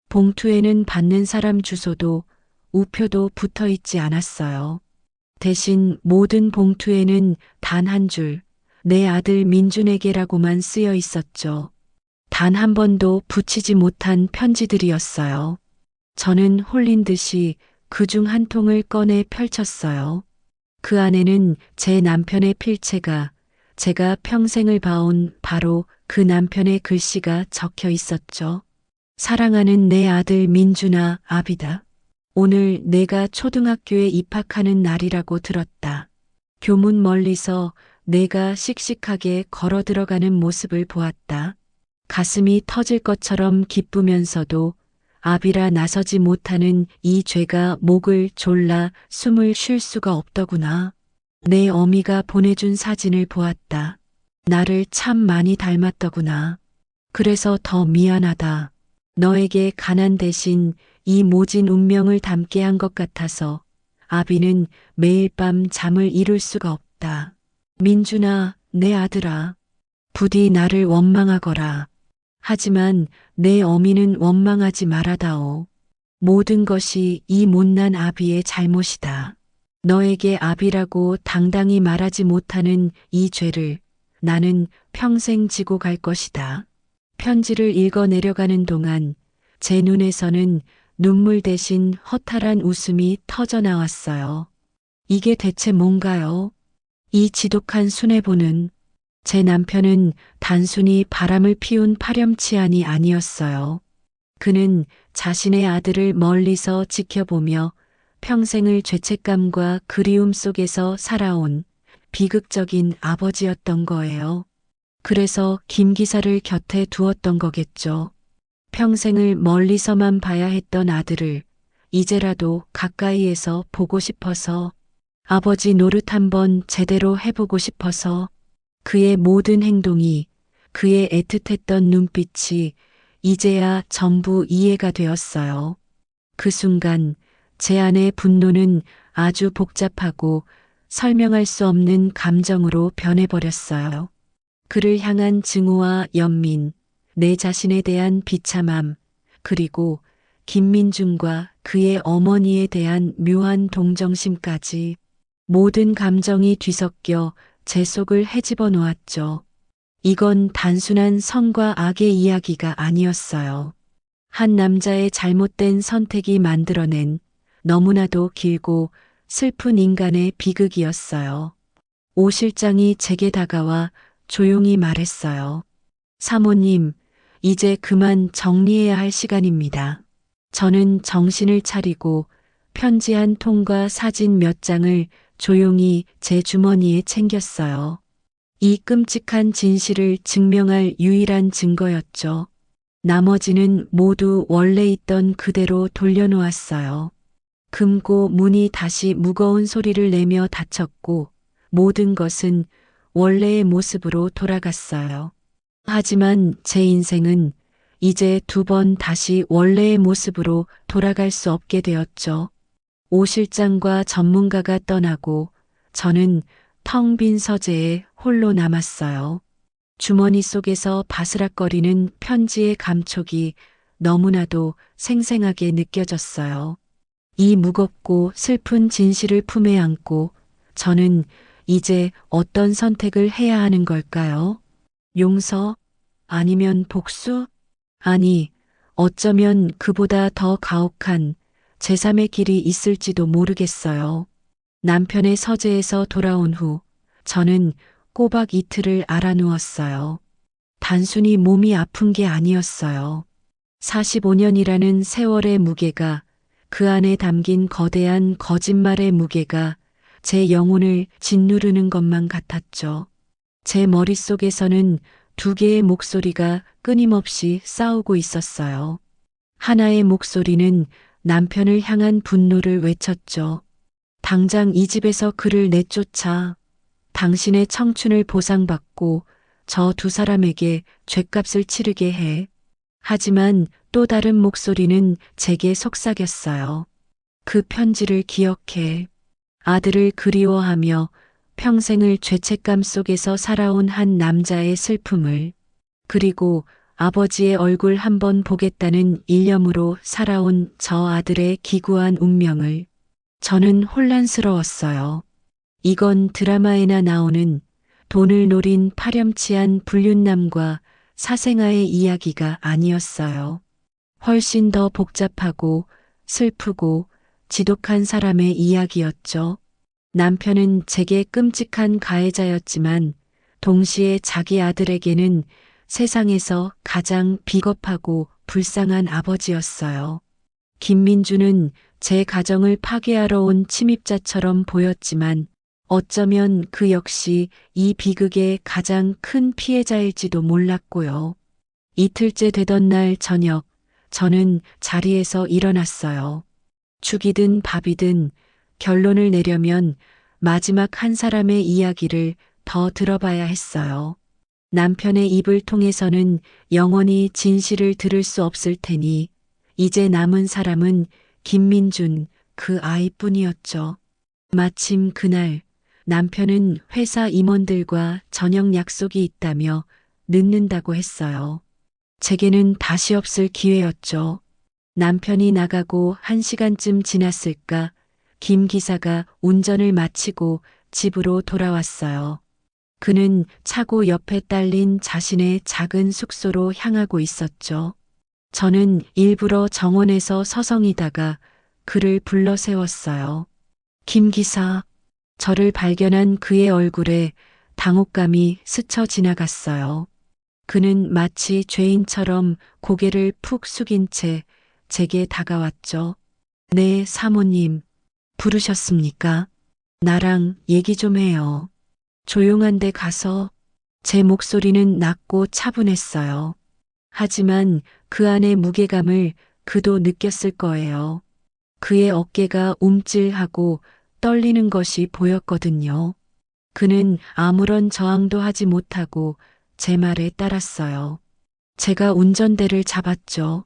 A: 봉투에는 받는 사람 주소도 우표도 붙어 있지 않았어요. 대신 모든 봉투에는 단 한 줄, 내 아들 민준에게라고만 쓰여 있었죠. 단 한 번도 붙이지 못한 편지들이었어요. 저는 홀린 듯이 그중 한 통을 꺼내 펼쳤어요. 그 안에는 제 남편의 필체가, 제가 평생을 봐온 바로 그 남편의 글씨가 적혀 있었죠. 사랑하는 내 아들 민준아, 아비다. 오늘 내가 초등학교에 입학하는 날이라고 들었다. 교문 멀리서 내가 씩씩하게 걸어 들어가는 모습을 보았다. 가슴이 터질 것처럼 기쁘면서도 아비라 나서지 못하는 이 죄가 목을 졸라 숨을 쉴 수가 없더구나. 내 어미가 보내준 사진을 보았다. 나를 참 많이 닮았더구나. 그래서 더 미안하다. 너에게 가난 대신 이 모진 운명을 담게 한 것 같아서 아비는 매일 밤 잠을 이룰 수가 없다. 민준아, 내 아들아. 부디 나를 원망하거라. 하지만 내 어미는 원망하지 말아다오. 모든 것이 이 못난 아비의 잘못이다. 너에게 아비라고 당당히 말하지 못하는 이 죄를 나는 평생 지고 갈 것이다. 편지를 읽어 내려가는 동안 제 눈에서는 눈물 대신 허탈한 웃음이 터져 나왔어요. 이게 대체 뭔가요? 이 지독한 순애보는. 제 남편은 단순히 바람을 피운 파렴치한이 아니었어요. 그는 자신의 아들을 멀리서 지켜보며 평생을 죄책감과 그리움 속에서 살아온 비극적인 아버지였던 거예요. 그래서 김 기사를 곁에 두었던 거겠죠. 평생을 멀리서만 봐야 했던 아들을 이제라도 가까이에서 보고 싶어서, 아버지 노릇 한번 제대로 해보고 싶어서. 그의 모든 행동이, 그의 애틋했던 눈빛이 이제야 전부 이해가 되었어요. 그 순간 제 안의 분노는 아주 복잡하고 설명할 수 없는 감정으로 변해버렸어요. 그를 향한 증오와 연민, 내 자신에 대한 비참함, 그리고 김민준과 그의 어머니에 대한 묘한 동정심까지, 모든 감정이 뒤섞여 제 속을 헤집어 놓았죠. 이건 단순한 선과 악의 이야기가 아니었어요. 한 남자의 잘못된 선택이 만들어낸 너무나도 길고 슬픈 인간의 비극이었어요. 오 실장이 제게 다가와 조용히 말했어요. 사모님, 이제 그만 정리해야 할 시간입니다. 저는 정신을 차리고 편지 한 통과 사진 몇 장을 조용히 제 주머니에 챙겼어요. 이 끔찍한 진실을 증명할 유일한 증거였죠. 나머지는 모두 원래 있던 그대로 돌려놓았어요. 금고 문이 다시 무거운 소리를 내며 닫혔고 모든 것은 원래의 모습으로 돌아갔어요. 하지만 제 인생은 이제 두 번 다시 원래의 모습으로 돌아갈 수 없게 되었죠. 오 실장과 전문가가 떠나고 저는 텅 빈 서재에 홀로 남았어요. 주머니 속에서 바스락거리는 편지의 감촉이 너무나도 생생하게 느껴졌어요. 이 무겁고 슬픈 진실을 품에 안고 저는 이제 어떤 선택을 해야 하는 걸까요? 용서? 아니면 복수? 아니, 어쩌면 그보다 더 가혹한 제3의 길이 있을지도 모르겠어요. 남편의 서재에서 돌아온 후 저는 꼬박 이틀을 알아누웠어요. 단순히 몸이 아픈 게 아니었어요. 45년이라는 세월의 무게가, 그 안에 담긴 거대한 거짓말의 무게가 제 영혼을 짓누르는 것만 같았죠. 제 머릿속에서는 두 개의 목소리가 끊임없이 싸우고 있었어요. 하나의 목소리는 남편을 향한 분노를 외쳤죠. 당장 이 집에서 그를 내쫓아 당신의 청춘을 보상받고 저 두 사람에게 죗값을 치르게 해. 하지만 또 다른 목소리는 제게 속삭였어요. 그 편지를 기억해. 아들을 그리워하며 평생을 죄책감 속에서 살아온 한 남자의 슬픔을, 그리고 아버지의 얼굴 한번 보겠다는 일념으로 살아온 저 아들의 기구한 운명을. 저는 혼란스러웠어요. 이건 드라마에나 나오는 돈을 노린 파렴치한 불륜남과 사생아의 이야기가 아니었어요. 훨씬 더 복잡하고 슬프고 지독한 사람의 이야기였죠. 남편은 제게 끔찍한 가해자였지만 동시에 자기 아들에게는 세상에서 가장 비겁하고 불쌍한 아버지였어요. 김민주는 제 가정을 파괴하러 온 침입자처럼 보였지만 어쩌면 그 역시 이 비극의 가장 큰 피해자일지도 몰랐고요. 이틀째 되던 날 저녁, 저는 자리에서 일어났어요. 죽이든 밥이든 결론을 내려면 마지막 한 사람의 이야기를 더 들어봐야 했어요. 남편의 입을 통해서는 영원히 진실을 들을 수 없을 테니 이제 남은 사람은 김민준, 그 아이뿐이었죠. 마침 그날 남편은 회사 임원들과 저녁 약속이 있다며 늦는다고 했어요. 제게는 다시 없을 기회였죠. 남편이 나가고 1시간쯤 지났을까 김 기사가 운전을 마치고 집으로 돌아왔어요. 그는 차고 옆에 딸린 자신의 작은 숙소로 향하고 있었죠. 저는 일부러 정원에서 서성이다가 그를 불러 세웠어요. 김 기사. 저를 발견한 그의 얼굴에 당혹감이 스쳐 지나갔어요. 그는 마치 죄인처럼 고개를 푹 숙인 채 제게 다가왔죠. 네, 사모님. 부르셨습니까? 나랑 얘기 좀 해요. 조용한 데 가서. 제 목소리는 낮고 차분했어요. 하지만 그 안의 무게감을 그도 느꼈을 거예요. 그의 어깨가 움찔하고 떨리는 것이 보였거든요. 그는 아무런 저항도 하지 못하고 제 말에 따랐어요. 제가 운전대를 잡았죠.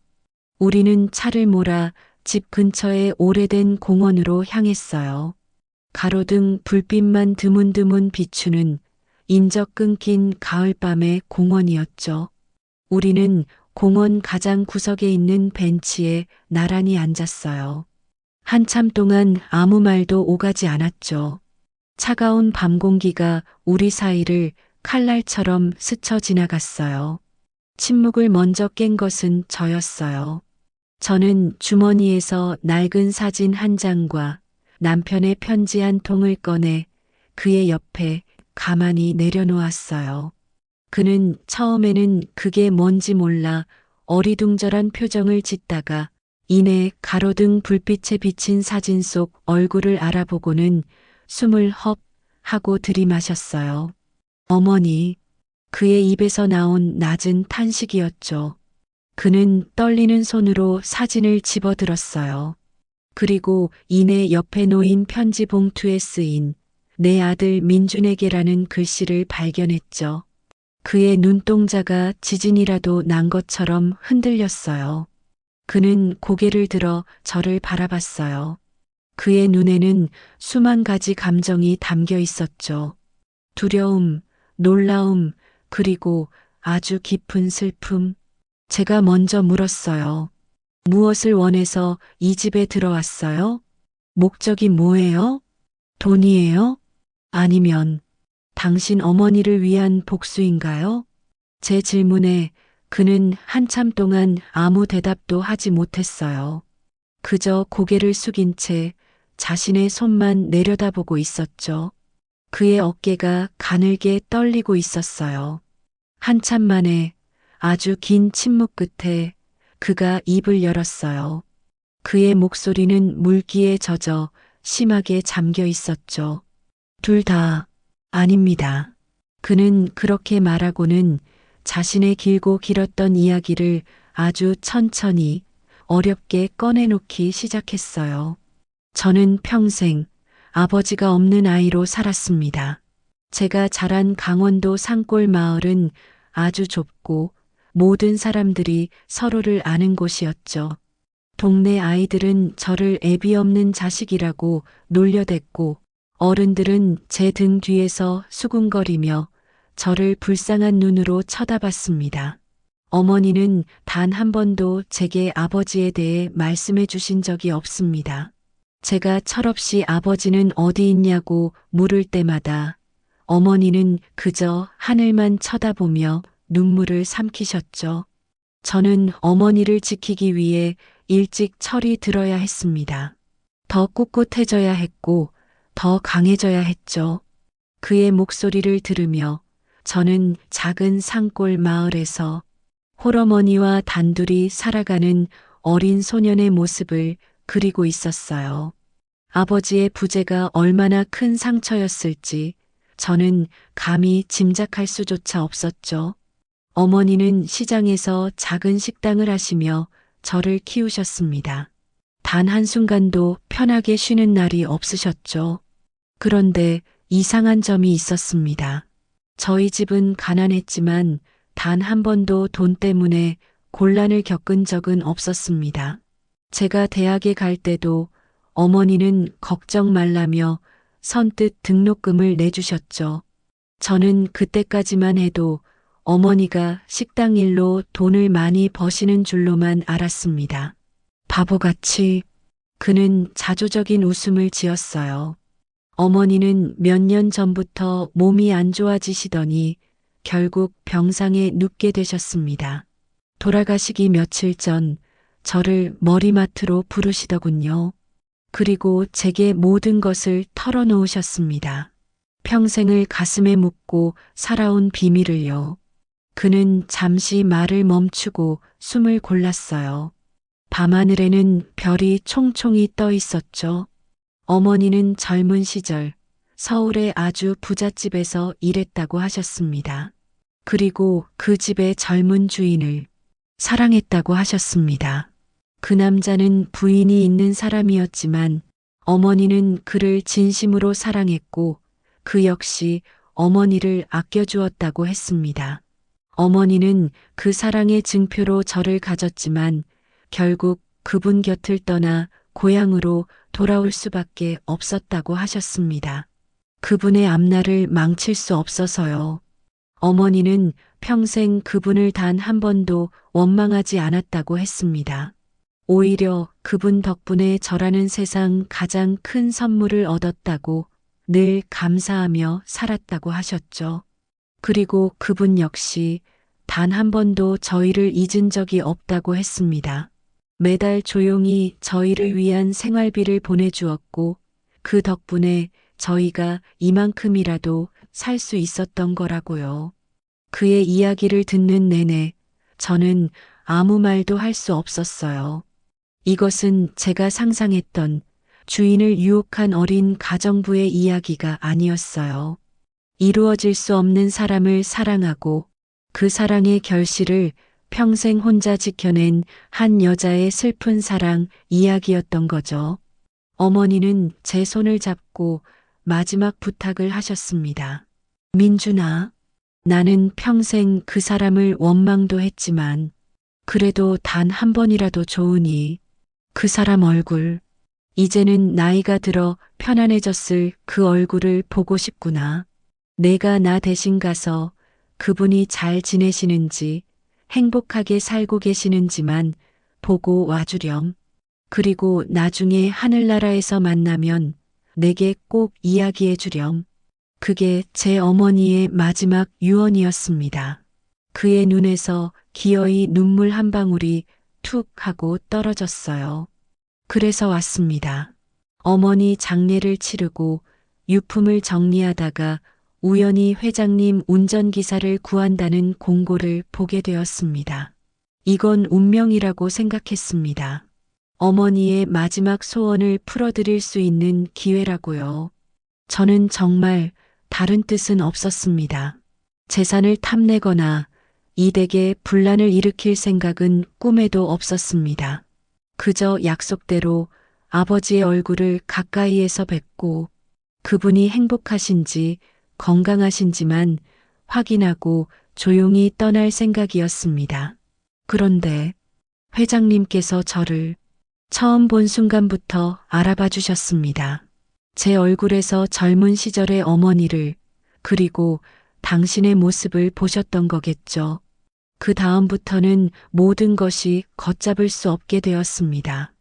A: 우리는 차를 몰아 집 근처의 오래된 공원으로 향했어요. 가로등 불빛만 드문드문 비추는 인적 끊긴 가을밤의 공원이었죠. 우리는 공원 가장 구석에 있는 벤치에 나란히 앉았어요. 한참 동안 아무 말도 오가지 않았죠. 차가운 밤 공기가 우리 사이를 칼날처럼 스쳐 지나갔어요. 침묵을 먼저 깬 것은 저였어요. 저는 주머니에서 낡은 사진 한 장과 남편의 편지 한 통을 꺼내 그의 옆에 가만히 내려놓았어요. 그는 처음에는 그게 뭔지 몰라 어리둥절한 표정을 짓다가 이내 가로등 불빛에 비친 사진 속 얼굴을 알아보고는 숨을 헙 하고 들이마셨어요. 어머니, 그의 입에서 나온 낮은 탄식이었죠. 그는 떨리는 손으로 사진을 집어들었어요. 그리고 이내 옆에 놓인 편지 봉투에 쓰인 내 아들 민준에게라는 글씨를 발견했죠. 그의 눈동자가 지진이라도 난 것처럼 흔들렸어요. 그는 고개를 들어 저를 바라봤어요. 그의 눈에는 수만 가지 감정이 담겨 있었죠. 두려움, 놀라움, 그리고 아주 깊은 슬픔. 제가 먼저 물었어요. 무엇을 원해서 이 집에 들어왔어요? 목적이 뭐예요? 돈이에요? 아니면 당신 어머니를 위한 복수인가요? 제 질문에 그는 한참 동안 아무 대답도 하지 못했어요. 그저 고개를 숙인 채 자신의 손만 내려다보고 있었죠. 그의 어깨가 가늘게 떨리고 있었어요. 한참 만에 아주 긴 침묵 끝에 그가 입을 열었어요. 그의 목소리는 물기에 젖어 심하게 잠겨 있었죠. 둘 다 아닙니다. 그는 그렇게 말하고는 자신의 길고 길었던 이야기를 아주 천천히 어렵게 꺼내놓기 시작했어요. 저는 평생 아버지가 없는 아이로 살았습니다. 제가 자란 강원도 산골 마을은 아주 좁고 모든 사람들이 서로를 아는 곳이었죠. 동네 아이들은 저를 애비 없는 자식이라고 놀려댔고 어른들은 제 등 뒤에서 수군거리며 저를 불쌍한 눈으로 쳐다봤습니다. 어머니는 단 한 번도 제게 아버지에 대해 말씀해 주신 적이 없습니다. 제가 철없이 아버지는 어디 있냐고 물을 때마다 어머니는 그저 하늘만 쳐다보며 눈물을 삼키셨죠. 저는 어머니를 지키기 위해 일찍 철이 들어야 했습니다. 더 꿋꿋해져야 했고 더 강해져야 했죠. 그의 목소리를 들으며 저는 작은 산골 마을에서 홀어머니와 단둘이 살아가는 어린 소년의 모습을 그리고 있었어요. 아버지의 부재가 얼마나 큰 상처였을지 저는 감히 짐작할 수조차 없었죠. 어머니는 시장에서 작은 식당을 하시며 저를 키우셨습니다. 단 한순간도 편하게 쉬는 날이 없으셨죠. 그런데 이상한 점이 있었습니다. 저희 집은 가난했지만 단 한 번도 돈 때문에 곤란을 겪은 적은 없었습니다. 제가 대학에 갈 때도 어머니는 걱정 말라며 선뜻 등록금을 내주셨죠. 저는 그때까지만 해도 어머니가 식당 일로 돈을 많이 버시는 줄로만 알았습니다. 바보같이 그는 자조적인 웃음을 지었어요. 어머니는 몇 년 전부터 몸이 안 좋아지시더니 결국 병상에 눕게 되셨습니다. 돌아가시기 며칠 전 저를 머리맡으로 부르시더군요. 그리고 제게 모든 것을 털어놓으셨습니다. 평생을 가슴에 묻고 살아온 비밀을요. 그는 잠시 말을 멈추고 숨을 골랐어요. 밤하늘에는 별이 총총히 떠 있었죠. 어머니는 젊은 시절 서울의 아주 부잣집에서 일했다고 하셨습니다. 그리고 그 집의 젊은 주인을 사랑했다고 하셨습니다. 그 남자는 부인이 있는 사람이었지만 어머니는 그를 진심으로 사랑했고 그 역시 어머니를 아껴주었다고 했습니다. 어머니는 그 사랑의 증표로 저를 가졌지만 결국 그분 곁을 떠나 고향으로 돌아올 수밖에 없었다고 하셨습니다. 그분의 앞날을 망칠 수 없어서요. 어머니는 평생 그분을 단 한 번도 원망하지 않았다고 했습니다. 오히려 그분 덕분에 저라는 세상 가장 큰 선물을 얻었다고 늘 감사하며 살았다고 하셨죠. 그리고 그분 역시 단 한 번도 저희를 잊은 적이 없다고 했습니다. 매달 조용히 저희를 위한 생활비를 보내주었고 그 덕분에 저희가 이만큼이라도 살 수 있었던 거라고요. 그의 이야기를 듣는 내내 저는 아무 말도 할 수 없었어요. 이것은 제가 상상했던 주인을 유혹한 어린 가정부의 이야기가 아니었어요. 이루어질 수 없는 사람을 사랑하고 그 사랑의 결실을 평생 혼자 지켜낸 한 여자의 슬픈 사랑 이야기였던 거죠. 어머니는 제 손을 잡고 마지막 부탁을 하셨습니다. 민준아, 나는 평생 그 사람을 원망도 했지만 그래도 단 한 번이라도 좋으니 그 사람 얼굴, 이제는 나이가 들어 편안해졌을 그 얼굴을 보고 싶구나. 내가 나 대신 가서 그분이 잘 지내시는지 행복하게 살고 계시는지만 보고 와주렴. 그리고 나중에 하늘나라에서 만나면 내게 꼭 이야기해 주렴. 그게 제 어머니의 마지막 유언이었습니다. 그의 눈에서 기어이 눈물 한 방울이 툭 하고 떨어졌어요. 그래서 왔습니다. 어머니 장례를 치르고 유품을 정리하다가 우연히 회장님 운전기사를 구한다는 공고를 보게 되었습니다. 이건 운명이라고 생각했습니다. 어머니의 마지막 소원을 풀어드릴 수 있는 기회라고요. 저는 정말 다른 뜻은 없었습니다. 재산을 탐내거나 이 댁에 분란을 일으킬 생각은 꿈에도 없었습니다. 그저 약속대로 아버지의 얼굴을 가까이에서 뵙고 그분이 행복하신지 건강하신지만 확인하고 조용히 떠날 생각이었습니다. 그런데 회장님께서 저를 처음 본 순간부터 알아봐 주셨습니다. 제 얼굴에서 젊은 시절의 어머니를 그리고 당신의 모습을 보셨던 거겠죠. 그 다음부터는 모든 것이 걷잡을 수 없게 되었습니다.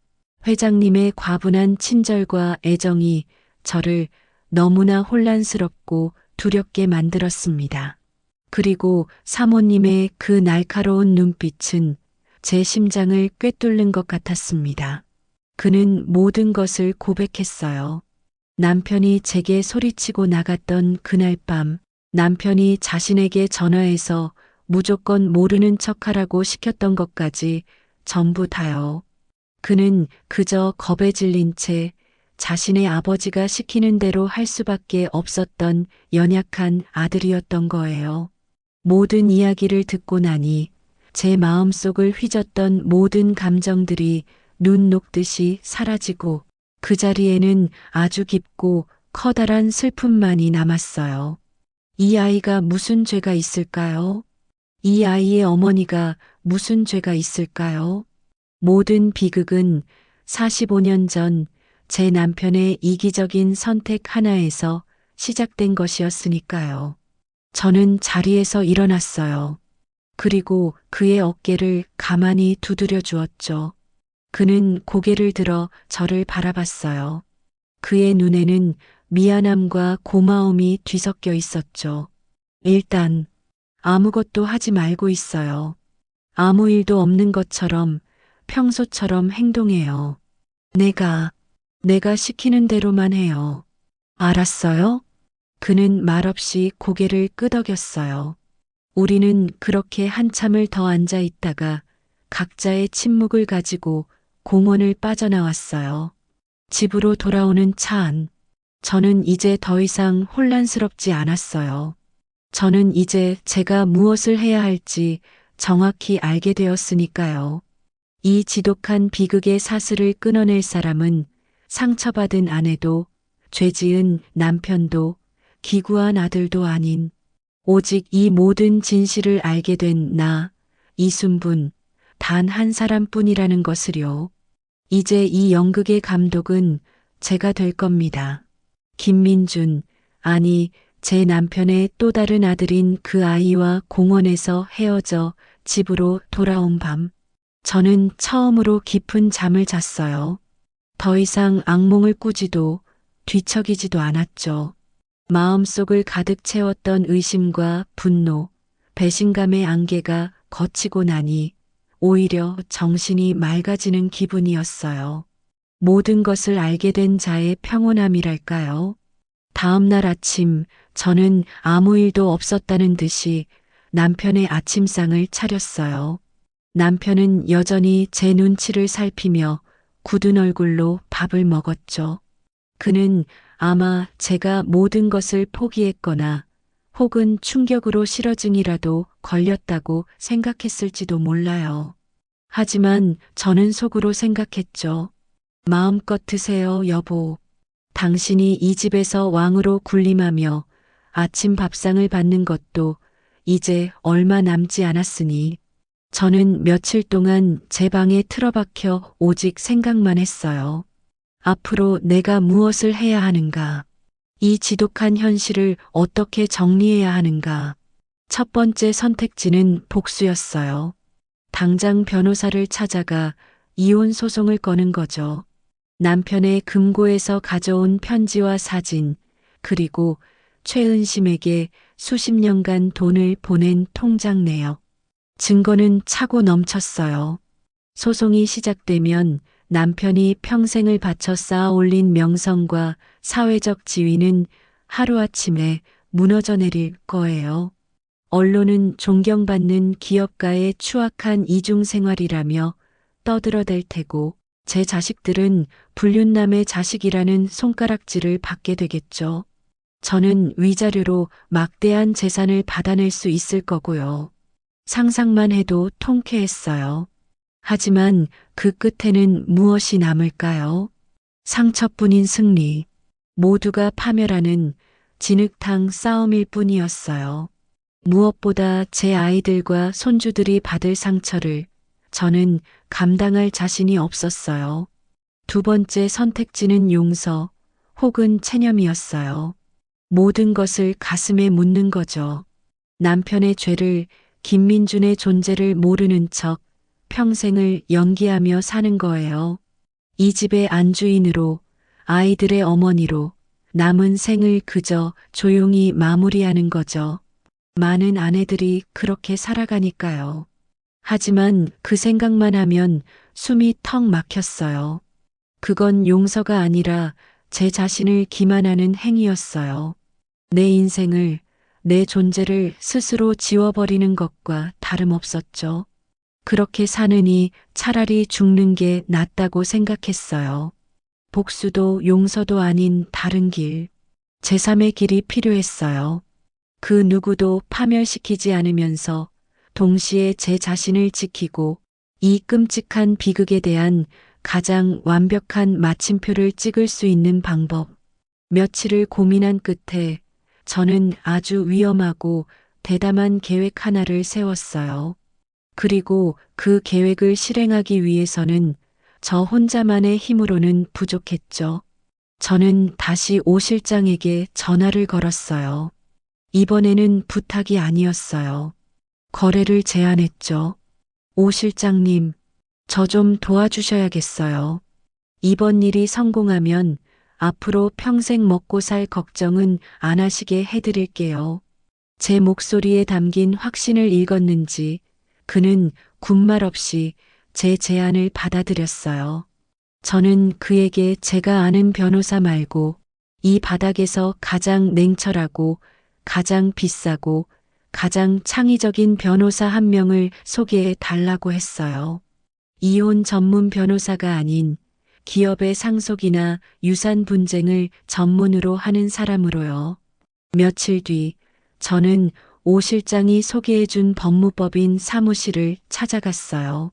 A: 회장님의 과분한 친절과 애정이 저를 너무나 혼란스럽고 두렵게 만들었습니다. 그리고 사모님의 그 날카로운 눈빛은 제 심장을 꿰뚫는 것 같았습니다. 그는 모든 것을 고백했어요. 남편이 제게 소리치고 나갔던 그날 밤, 남편이 자신에게 전화해서 무조건 모르는 척하라고 시켰던 것까지 전부 다요. 그는 그저 겁에 질린 채 자신의 아버지가 시키는 대로 할 수밖에 없었던 연약한 아들이었던 거예요. 모든 이야기를 듣고 나니 제 마음속을 휘젓던 모든 감정들이 눈 녹듯이 사라지고 그 자리에는 아주 깊고 커다란 슬픔만이 남았어요. 이 아이가 무슨 죄가 있을까요? 이 아이의 어머니가 무슨 죄가 있을까요? 모든 비극은 45년 전 제 남편의 이기적인 선택 하나에서 시작된 것이었으니까요. 저는 자리에서 일어났어요. 그리고 그의 어깨를 가만히 두드려 주었죠. 그는 고개를 들어 저를 바라봤어요. 그의 눈에는 미안함과 고마움이 뒤섞여 있었죠. 일단 아무것도 하지 말고 있어요. 아무 일도 없는 것처럼 평소처럼 행동해요. 내가 시키는 대로만 해요. 알았어요? 그는 말없이 고개를 끄덕였어요. 우리는 그렇게 한참을 더 앉아 있다가 각자의 침묵을 가지고 공원을 빠져나왔어요. 집으로 돌아오는 차 안. 저는 이제 더 이상 혼란스럽지 않았어요. 저는 이제 제가 무엇을 해야 할지 정확히 알게 되었으니까요. 이 지독한 비극의 사슬을 끊어낼 사람은 상처받은 아내도 죄지은 남편도 기구한 아들도 아닌 오직 이 모든 진실을 알게 된 나, 이순분, 단 한 사람뿐이라는 것을요. 이제 이 연극의 감독은 제가 될 겁니다. 김민준, 아니 제 남편의 또 다른 아들인 그 아이와 공원에서 헤어져 집으로 돌아온 밤, 저는 처음으로 깊은 잠을 잤어요. 더 이상 악몽을 꾸지도 뒤척이지도 않았죠. 마음속을 가득 채웠던 의심과 분노, 배신감의 안개가 걷히고 나니 오히려 정신이 맑아지는 기분이었어요. 모든 것을 알게 된 자의 평온함이랄까요? 다음 날 아침, 저는 아무 일도 없었다는 듯이 남편의 아침상을 차렸어요. 남편은 여전히 제 눈치를 살피며 굳은 얼굴로 밥을 먹었죠. 그는 아마 제가 모든 것을 포기했거나 혹은 충격으로 실어증이라도 걸렸다고 생각했을지도 몰라요. 하지만 저는 속으로 생각했죠. 마음껏 드세요, 여보. 당신이 이 집에서 왕으로 군림하며 아침 밥상을 받는 것도 이제 얼마 남지 않았으니 저는 며칠 동안 제 방에 틀어박혀 오직 생각만 했어요. 앞으로 내가 무엇을 해야 하는가? 이 지독한 현실을 어떻게 정리해야 하는가? 첫 번째 선택지는 복수였어요. 당장 변호사를 찾아가 이혼 소송을 거는 거죠. 남편의 금고에서 가져온 편지와 사진, 그리고 최은심에게 수십 년간 돈을 보낸 통장 내역. 증거는 차고 넘쳤어요. 소송이 시작되면 남편이 평생을 바쳐 쌓아 올린 명성과 사회적 지위는 하루아침에 무너져 내릴 거예요. 언론은 존경받는 기업가의 추악한 이중생활이라며 떠들어댈 테고 제 자식들은 불륜남의 자식이라는 손가락질을 받게 되겠죠. 저는 위자료로 막대한 재산을 받아낼 수 있을 거고요. 상상만 해도 통쾌했어요. 하지만 그 끝에는 무엇이 남을까요? 상처뿐인 승리, 모두가 파멸하는 진흙탕 싸움일 뿐이었어요. 무엇보다 제 아이들과 손주들이 받을 상처를 저는 감당할 자신이 없었어요. 두 번째 선택지는 용서 혹은 체념이었어요. 모든 것을 가슴에 묻는 거죠. 남편의 죄를, 김민준의 존재를 모르는 척 평생을 연기하며 사는 거예요. 이 집의 안주인으로, 아이들의 어머니로 남은 생을 그저 조용히 마무리하는 거죠. 많은 아내들이 그렇게 살아가니까요. 하지만 그 생각만 하면 숨이 턱 막혔어요. 그건 용서가 아니라 제 자신을 기만하는 행위였어요. 내 인생을, 내 존재를 스스로 지워버리는 것과 다름없었죠. 그렇게 사느니 차라리 죽는 게 낫다고 생각했어요. 복수도 용서도 아닌 다른 길, 제3의 길이 필요했어요. 그 누구도 파멸시키지 않으면서 동시에 제 자신을 지키고 이 끔찍한 비극에 대한 가장 완벽한 마침표를 찍을 수 있는 방법. 며칠을 고민한 끝에 저는 아주 위험하고 대담한 계획 하나를 세웠어요. 그리고 그 계획을 실행하기 위해서는 저 혼자만의 힘으로는 부족했죠. 저는 다시 오 실장에게 전화를 걸었어요. 이번에는 부탁이 아니었어요. 거래를 제안했죠. 오 실장님, 저 좀 도와주셔야겠어요. 이번 일이 성공하면 앞으로 평생 먹고 살 걱정은 안 하시게 해드릴게요. 제 목소리에 담긴 확신을 읽었는지 그는 군말 없이 제 제안을 받아들였어요. 저는 그에게 제가 아는 변호사 말고 이 바닥에서 가장 냉철하고 가장 비싸고 가장 창의적인 변호사 한 명을 소개해 달라고 했어요. 이혼 전문 변호사가 아닌 기업의 상속이나 유산 분쟁을 전문으로 하는 사람으로요. 며칠 뒤 저는 오 실장이 소개해준 법무법인 사무실을 찾아갔어요.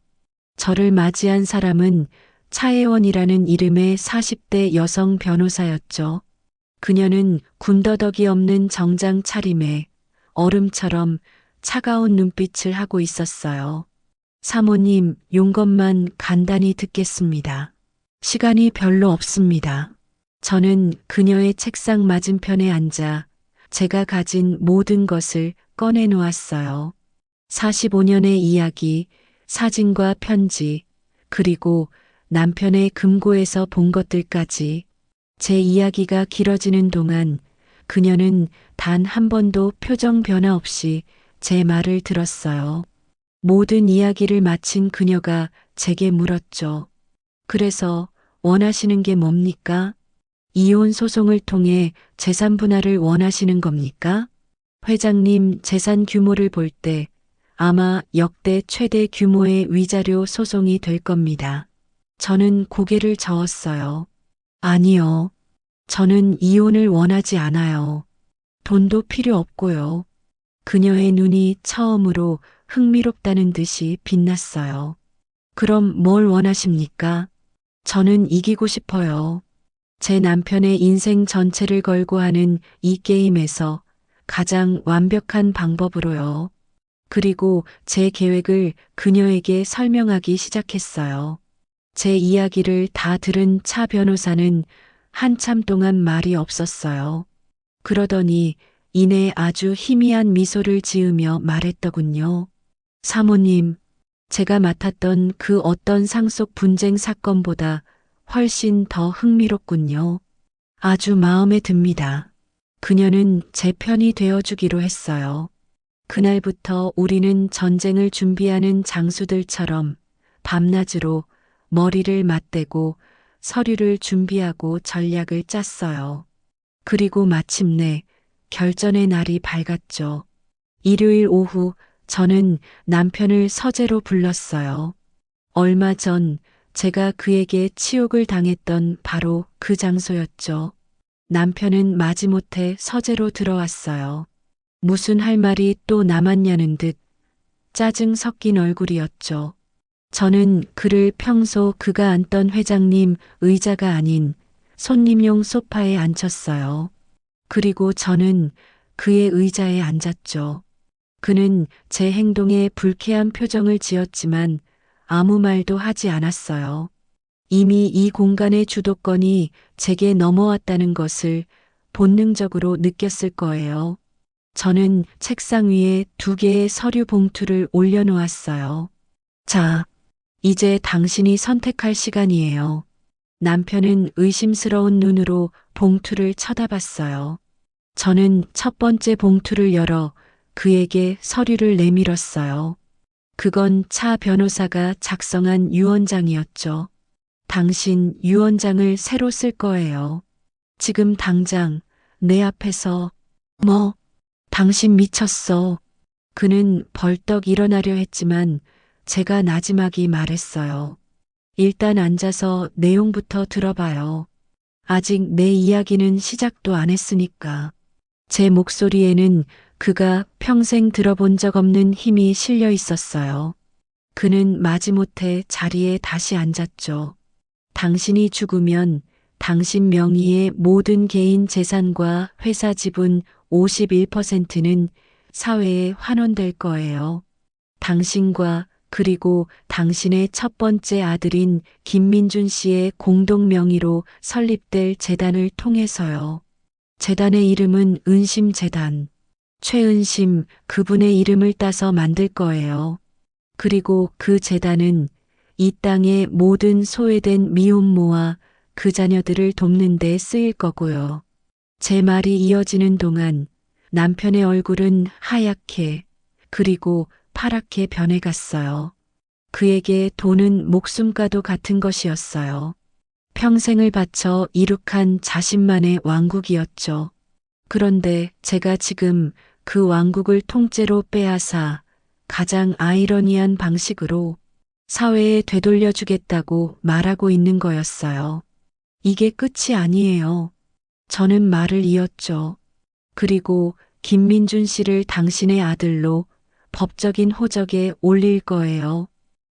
A: 저를 맞이한 사람은 차혜원이라는 이름의 40대 여성 변호사였죠. 그녀는 군더더기 없는 정장 차림에 얼음처럼 차가운 눈빛을 하고 있었어요. 사모님, 용건만 간단히 듣겠습니다. 시간이 별로 없습니다. 저는 그녀의 책상 맞은편에 앉아 제가 가진 모든 것을 꺼내놓았어요. 45년의 이야기, 사진과 편지, 그리고 남편의 금고에서 본 것들까지 제 이야기가 길어지는 동안 그녀는 단 한 번도 표정 변화 없이 제 말을 들었어요. 모든 이야기를 마친 그녀가 제게 물었죠. 그래서 원하시는 게 뭡니까? 이혼 소송을 통해 재산 분할을 원하시는 겁니까? 회장님 재산 규모를 볼 때 아마 역대 최대 규모의 위자료 소송이 될 겁니다. 저는 고개를 저었어요. 아니요. 저는 이혼을 원하지 않아요. 돈도 필요 없고요. 그녀의 눈이 처음으로 흥미롭다는 듯이 빛났어요. 그럼 뭘 원하십니까? 저는 이기고 싶어요. 제 남편의 인생 전체를 걸고 하는 이 게임에서 가장 완벽한 방법으로요. 그리고 제 계획을 그녀에게 설명하기 시작했어요. 제 이야기를 다 들은 차 변호사는 한참 동안 말이 없었어요. 그러더니 이내 아주 희미한 미소를 지으며 말했더군요. 사모님, 제가 맡았던 그 어떤 상속 분쟁 사건보다 훨씬 더 흥미롭군요. 아주 마음에 듭니다. 그녀는 제 편이 되어주기로 했어요. 그날부터 우리는 전쟁을 준비하는 장수들처럼 밤낮으로 머리를 맞대고 서류를 준비하고 전략을 짰어요. 그리고 마침내 결전의 날이 밝았죠. 일요일 오후 저는 남편을 서재로 불렀어요. 얼마 전 제가 그에게 치욕을 당했던 바로 그 장소였죠. 남편은 마지못해 서재로 들어왔어요. 무슨 할 말이 또 남았냐는 듯 짜증 섞인 얼굴이었죠. 저는 그를 평소 그가 앉던 회장님 의자가 아닌 손님용 소파에 앉혔어요. 그리고 저는 그의 의자에 앉았죠. 그는 제 행동에 불쾌한 표정을 지었지만 아무 말도 하지 않았어요. 이미 이 공간의 주도권이 제게 넘어왔다는 것을 본능적으로 느꼈을 거예요. 저는 책상 위에 2개의 서류 봉투를 올려놓았어요. 자, 이제 당신이 선택할 시간이에요. 남편은 의심스러운 눈으로 봉투를 쳐다봤어요. 저는 첫 번째 봉투를 열어 그에게 서류를 내밀었어요. 그건 차 변호사가 작성한 유언장이었죠. 당신 유언장을 새로 쓸 거예요. 지금 당장 내 앞에서. 뭐? 당신 미쳤어. 그는 벌떡 일어나려 했지만 제가 나지막이 말했어요. 일단 앉아서 내용부터 들어봐요. 아직 내 이야기는 시작도 안 했으니까. 제 목소리에는 그가 평생 들어본 적 없는 힘이 실려 있었어요. 그는 마지못해 자리에 다시 앉았죠. 당신이 죽으면 당신 명의의 모든 개인 재산과 회사 지분 51%는 사회에 환원될 거예요. 당신과 그리고 당신의 첫 번째 아들인 김민준 씨의 공동 명의로 설립될 재단을 통해서요. 재단의 이름은 은심재단. 최은심 그분의 이름을 따서 만들 거예요. 그리고 그 재단은 이 땅의 모든 소외된 미혼모와 그 자녀들을 돕는 데 쓰일 거고요. 제 말이 이어지는 동안 남편의 얼굴은 하얗게 그리고 파랗게 변해갔어요. 그에게 돈은 목숨과도 같은 것이었어요. 평생을 바쳐 이룩한 자신만의 왕국이었죠. 그런데 제가 지금 그 왕국을 통째로 빼앗아 가장 아이러니한 방식으로 사회에 되돌려주겠다고 말하고 있는 거였어요. 이게 끝이 아니에요. 저는 말을 이었죠. 그리고 김민준 씨를 당신의 아들로 법적인 호적에 올릴 거예요.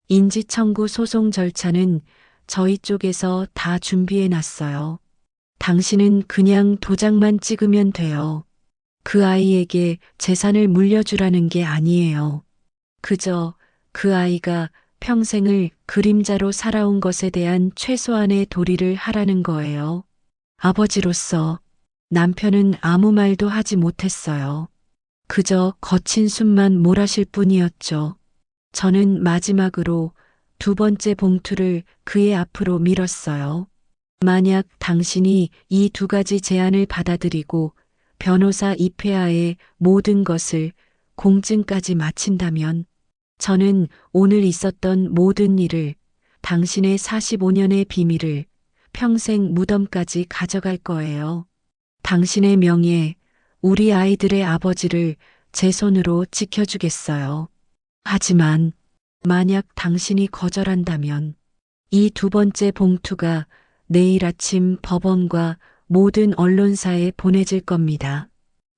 A: 인지청구 소송 절차는 저희 쪽에서 다 준비해 놨어요. 당신은 그냥 도장만 찍으면 돼요. 그 아이에게 재산을 물려주라는 게 아니에요. 그저 그 아이가 평생을 그림자로 살아온 것에 대한 최소한의 도리를 하라는 거예요. 아버지로서 남편은 아무 말도 하지 못했어요. 그저 거친 숨만 몰아쉴 뿐이었죠. 저는 마지막으로 2번째 봉투를 그의 앞으로 밀었어요. 만약 당신이 이 2가지 제안을 받아들이고 변호사 입회하에 모든 것을 공증까지 마친다면 저는 오늘 있었던 모든 일을 당신의 45년의 비밀을 평생 무덤까지 가져갈 거예요. 당신의 명예, 우리 아이들의 아버지를 제 손으로 지켜주겠어요. 하지만 만약 당신이 거절한다면 이 두 번째 봉투가 내일 아침 법원과 모든 언론사에 보내질 겁니다.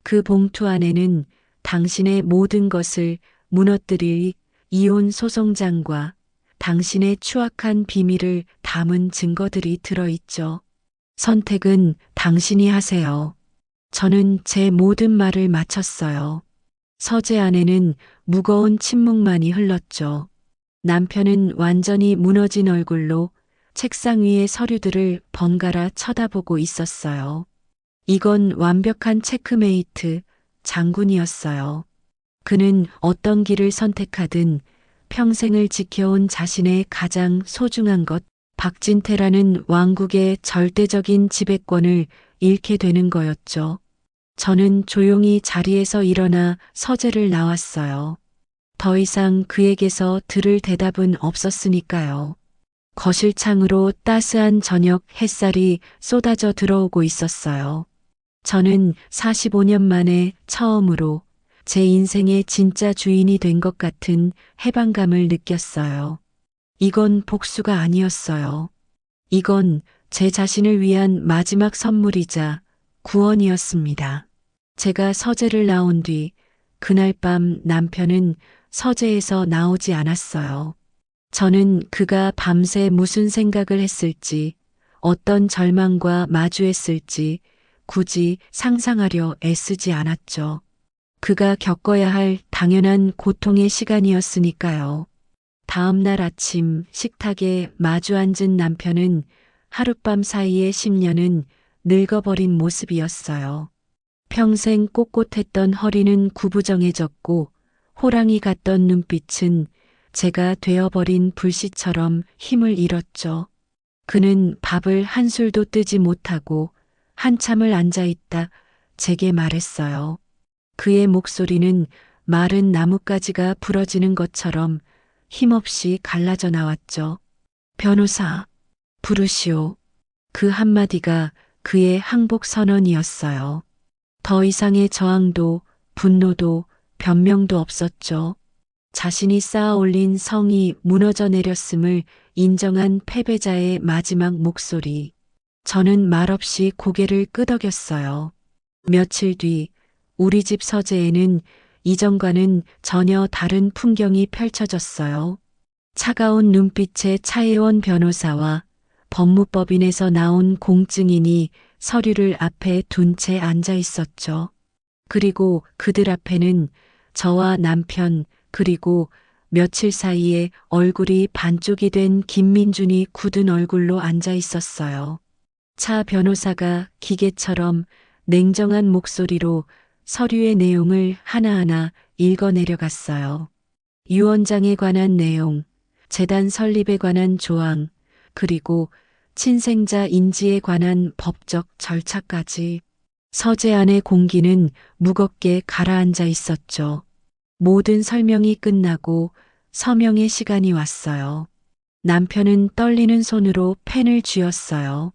A: 그 봉투 안에는 당신의 모든 것을 무너뜨릴 이혼 소송장과 당신의 추악한 비밀을 담은 증거들이 들어있죠. 선택은 당신이 하세요. 저는 제 모든 말을 마쳤어요. 서재 안에는 무거운 침묵만이 흘렀죠. 남편은 완전히 무너진 얼굴로 책상 위의 서류들을 번갈아 쳐다보고 있었어요. 이건 완벽한 체크메이트 장군이었어요. 그는 어떤 길을 선택하든 평생을 지켜온 자신의 가장 소중한 것, 박진태라는 왕국의 절대적인 지배권을 잃게 되는 거였죠. 저는 조용히 자리에서 일어나 서재를 나왔어요. 더 이상 그에게서 들을 대답은 없었으니까요. 거실 창으로 따스한 저녁 햇살이 쏟아져 들어오고 있었어요. 저는 45년 만에 처음으로 제 인생의 진짜 주인이 된 것 같은 해방감을 느꼈어요. 이건 복수가 아니었어요. 이건 제 자신을 위한 마지막 선물이자 구원이었습니다. 제가 서재를 나온 뒤 그날 밤 남편은 서재에서 나오지 않았어요. 저는 그가 밤새 무슨 생각을 했을지, 어떤 절망과 마주했을지 굳이 상상하려 애쓰지 않았죠. 그가 겪어야 할 당연한 고통의 시간이었으니까요. 다음 날 아침 식탁에 마주 앉은 남편은 하룻밤 사이의 10년은 늙어버린 모습이었어요. 평생 꼿꼿했던 허리는 구부정해졌고 호랑이 같던 눈빛은 제가 되어버린 불씨처럼 힘을 잃었죠. 그는 밥을 한 술도 뜨지 못하고 한참을 앉아있다 제게 말했어요. 그의 목소리는 마른 나뭇가지가 부러지는 것처럼 힘없이 갈라져 나왔죠. 변호사, 부르시오. 그 한마디가 그의 항복 선언이었어요. 더 이상의 저항도 분노도 변명도 없었죠. 자신이 쌓아 올린 성이 무너져 내렸음을 인정한 패배자의 마지막 목소리. 저는 말없이 고개를 끄덕였어요. 며칠 뒤 우리 집 서재에는 이전과는 전혀 다른 풍경이 펼쳐졌어요. 차가운 눈빛의 차혜원 변호사와 법무법인에서 나온 공증인이 서류를 앞에 둔 채 앉아 있었죠. 그리고 그들 앞에는 저와 남편 그리고 며칠 사이에 얼굴이 반쪽이 된 김민준이 굳은 얼굴로 앉아 있었어요. 차 변호사가 기계처럼 냉정한 목소리로 서류의 내용을 하나하나 읽어 내려갔어요. 유언장에 관한 내용, 재단 설립에 관한 조항, 그리고 친생자 인지에 관한 법적 절차까지. 서재 안의 공기는 무겁게 가라앉아 있었죠. 모든 설명이 끝나고 서명의 시간이 왔어요. 남편은 떨리는 손으로 펜을 쥐었어요.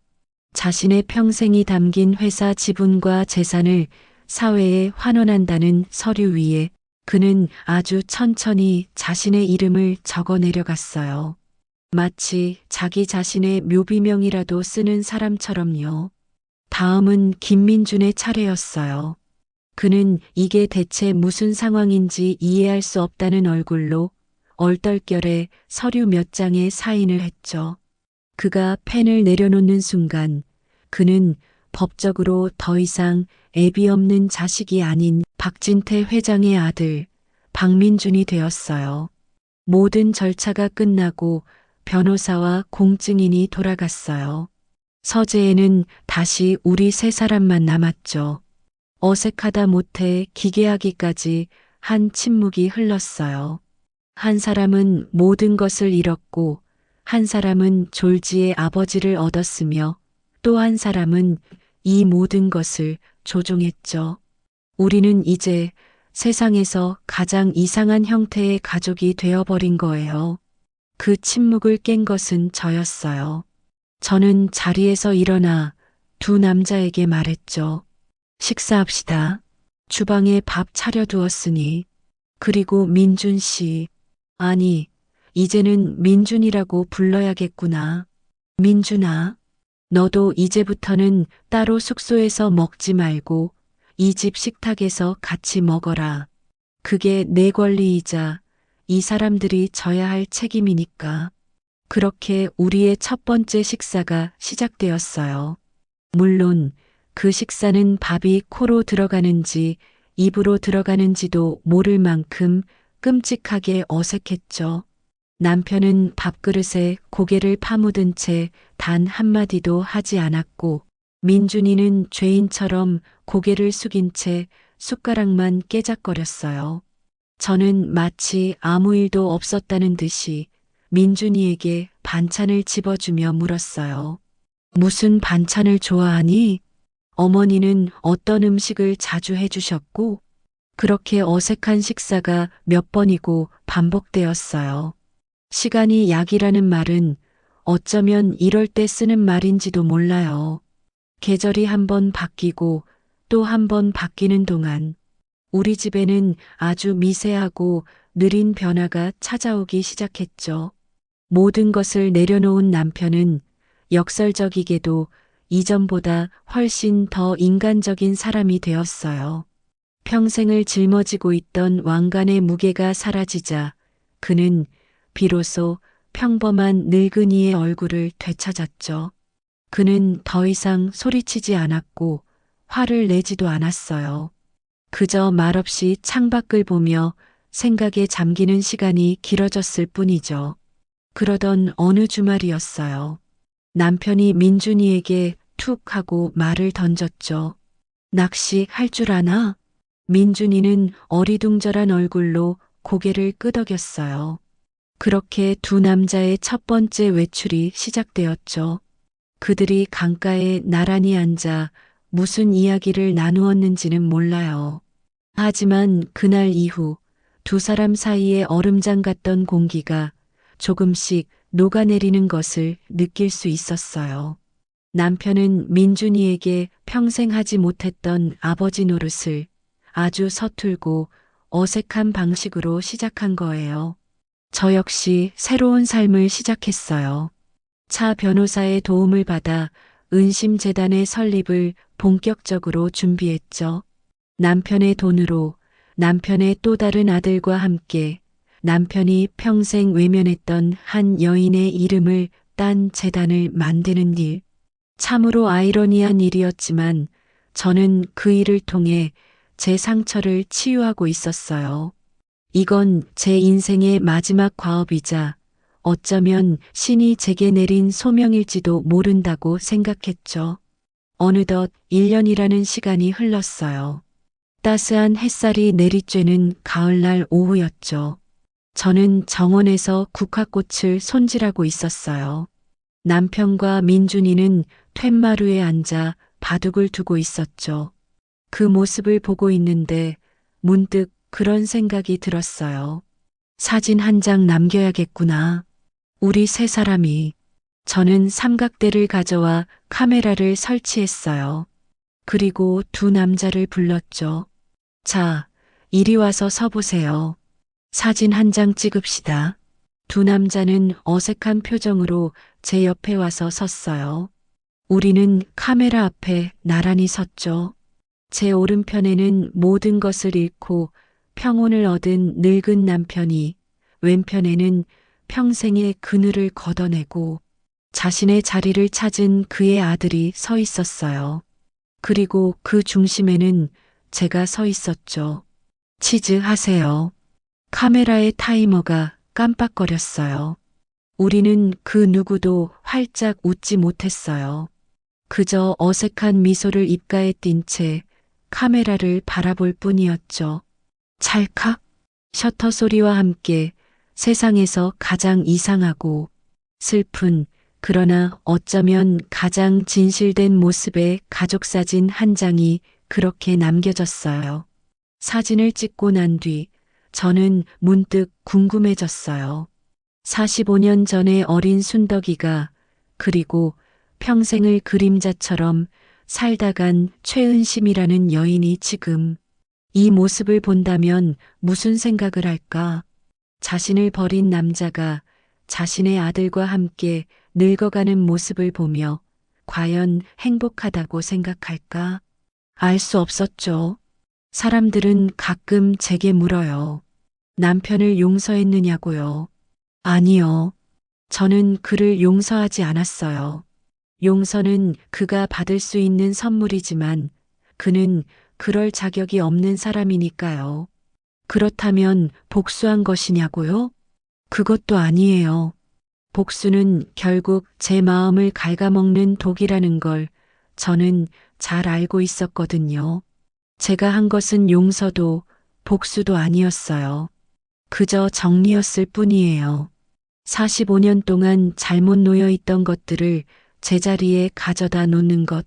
A: 자신의 평생이 담긴 회사 지분과 재산을 사회에 환원한다는 서류 위에 그는 아주 천천히 자신의 이름을 적어 내려갔어요. 마치 자기 자신의 묘비명이라도 쓰는 사람처럼요. 다음은 김민준의 차례였어요. 그는 이게 대체 무슨 상황인지 이해할 수 없다는 얼굴로 얼떨결에 서류 몇 장에 사인을 했죠. 그가 펜을 내려놓는 순간 그는 법적으로 더 이상 애비 없는 자식이 아닌 박진태 회장의 아들 박민준이 되었어요. 모든 절차가 끝나고 변호사와 공증인이 돌아갔어요. 서재에는 다시 우리 세 사람만 남았죠. 어색하다 못해 기괴하기까지 한 침묵이 흘렀어요. 한 사람은 모든 것을 잃었고 한 사람은 졸지의 아버지를 얻었으며 또 한 사람은 이 모든 것을 조종했죠. 우리는 이제 세상에서 가장 이상한 형태의 가족이 되어버린 거예요. 그 침묵을 깬 것은 저였어요. 저는 자리에서 일어나 두 남자에게 말했죠. 식사합시다. 주방에 밥 차려두었으니. 그리고 민준 씨. 아니, 이제는 민준이라고 불러야겠구나. 민준아, 너도 이제부터는 따로 숙소에서 먹지 말고 이 집 식탁에서 같이 먹어라. 그게 내 권리이자 이 사람들이 져야 할 책임이니까. 그렇게 우리의 첫 번째 식사가 시작되었어요. 물론 그 식사는 밥이 코로 들어가는지 입으로 들어가는지도 모를 만큼 끔찍하게 어색했죠. 남편은 밥그릇에 고개를 파묻은 채 단 한마디도 하지 않았고, 민준이는 죄인처럼 고개를 숙인 채 숟가락만 깨작거렸어요. 저는 마치 아무 일도 없었다는 듯이 민준이에게 반찬을 집어주며 물었어요. 무슨 반찬을 좋아하니? 어머니는 어떤 음식을 자주 해주셨고, 그렇게 어색한 식사가 몇 번이고 반복되었어요. 시간이 약이라는 말은 어쩌면 이럴 때 쓰는 말인지도 몰라요. 계절이 한 번 바뀌고 또 한 번 바뀌는 동안 우리 집에는 아주 미세하고 느린 변화가 찾아오기 시작했죠. 모든 것을 내려놓은 남편은 역설적이게도 이전보다 훨씬 더 인간적인 사람이 되었어요. 평생을 짊어지고 있던 왕관의 무게가 사라지자 그는 비로소 평범한 늙은이의 얼굴을 되찾았죠. 그는 더 이상 소리치지 않았고 화를 내지도 않았어요. 그저 말없이 창밖을 보며 생각에 잠기는 시간이 길어졌을 뿐이죠. 그러던 어느 주말이었어요. 남편이 민준이에게 툭 하고 말을 던졌죠. 낚시 할 줄 아나? 민준이는 어리둥절한 얼굴로 고개를 끄덕였어요. 그렇게 두 남자의 첫 번째 외출이 시작되었죠. 그들이 강가에 나란히 앉아 무슨 이야기를 나누었는지는 몰라요. 하지만 그날 이후 두 사람 사이의 얼음장 같던 공기가 조금씩 녹아내리는 것을 느낄 수 있었어요. 남편은 민준이에게 평생 하지 못했던 아버지 노릇을 아주 서툴고 어색한 방식으로 시작한 거예요. 저 역시 새로운 삶을 시작했어요. 차 변호사의 도움을 받아 은심재단의 설립을 본격적으로 준비했죠. 남편의 돈으로 남편의 또 다른 아들과 함께 남편이 평생 외면했던 한 여인의 이름을 딴 재단을 만드는 일. 참으로 아이러니한 일이었지만 저는 그 일을 통해 제 상처를 치유하고 있었어요. 이건 제 인생의 마지막 과업이자 어쩌면 신이 제게 내린 소명일지도 모른다고 생각했죠. 어느덧 1년이라는 시간이 흘렀어요. 따스한 햇살이 내리쬐는 가을날 오후였죠. 저는 정원에서 국화꽃을 손질하고 있었어요. 남편과 민준이는 툇마루에 앉아 바둑을 두고 있었죠. 그 모습을 보고 있는데 문득 그런 생각이 들었어요. 사진 한 장 남겨야겠구나. 우리 세 사람이. 저는 삼각대를 가져와 카메라를 설치했어요. 그리고 두 남자를 불렀죠. 자, 이리 와서 서보세요. 사진 한 장 찍읍시다. 두 남자는 어색한 표정으로 제 옆에 와서 섰어요. 우리는 카메라 앞에 나란히 섰죠. 제 오른편에는 모든 것을 잃고 평온을 얻은 늙은 남편이, 왼편에는 평생의 그늘을 걷어내고 자신의 자리를 찾은 그의 아들이 서 있었어요. 그리고 그 중심에는 제가 서 있었죠. 치즈 하세요. 카메라의 타이머가 깜빡거렸어요. 우리는 그 누구도 활짝 웃지 못했어요. 그저 어색한 미소를 입가에 띈 채 카메라를 바라볼 뿐이었죠. 찰칵 셔터 소리와 함께 세상에서 가장 이상하고 슬픈 그러나 어쩌면 가장 진실된 모습의 가족사진 한 장이 그렇게 남겨졌어요. 사진을 찍고 난 뒤 저는 문득 궁금해졌어요. 45년 전의 어린 순덕이가 그리고 평생을 그림자처럼 살다간 최은심이라는 여인이 지금 이 모습을 본다면 무슨 생각을 할까? 자신을 버린 남자가 자신의 아들과 함께 늙어가는 모습을 보며 과연 행복하다고 생각할까? 알 수 없었죠. 사람들은 가끔 제게 물어요. 남편을 용서했느냐고요. 아니요. 저는 그를 용서하지 않았어요. 용서는 그가 받을 수 있는 선물이지만 그는 그럴 자격이 없는 사람이니까요. 그렇다면 복수한 것이냐고요? 그것도 아니에요. 복수는 결국 제 마음을 갉아먹는 독이라는 걸 저는 잘 알고 있었거든요. 제가 한 것은 용서도 복수도 아니었어요. 그저 정리였을 뿐이에요. 45년 동안 잘못 놓여 있던 것들을 제자리에 가져다 놓는 것,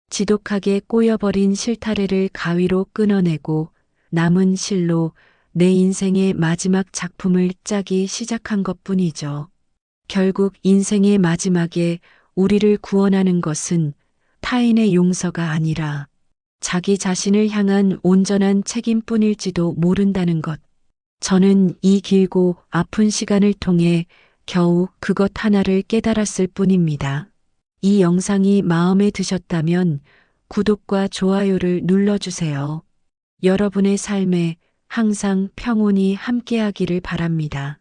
A: 지독하게 꼬여버린 실타래를 가위로 끊어내고 남은 실로 내 인생의 마지막 작품을 짜기 시작한 것뿐이죠. 결국 인생의 마지막에 우리를 구원하는 것은 타인의 용서가 아니라 자기 자신을 향한 온전한 책임뿐일지도 모른다는 것. 저는 이 길고 아픈 시간을 통해 겨우 그것 하나를 깨달았을 뿐입니다. 이 영상이 마음에 드셨다면 구독과 좋아요를 눌러주세요. 여러분의 삶에 항상 평온이 함께하기를 바랍니다.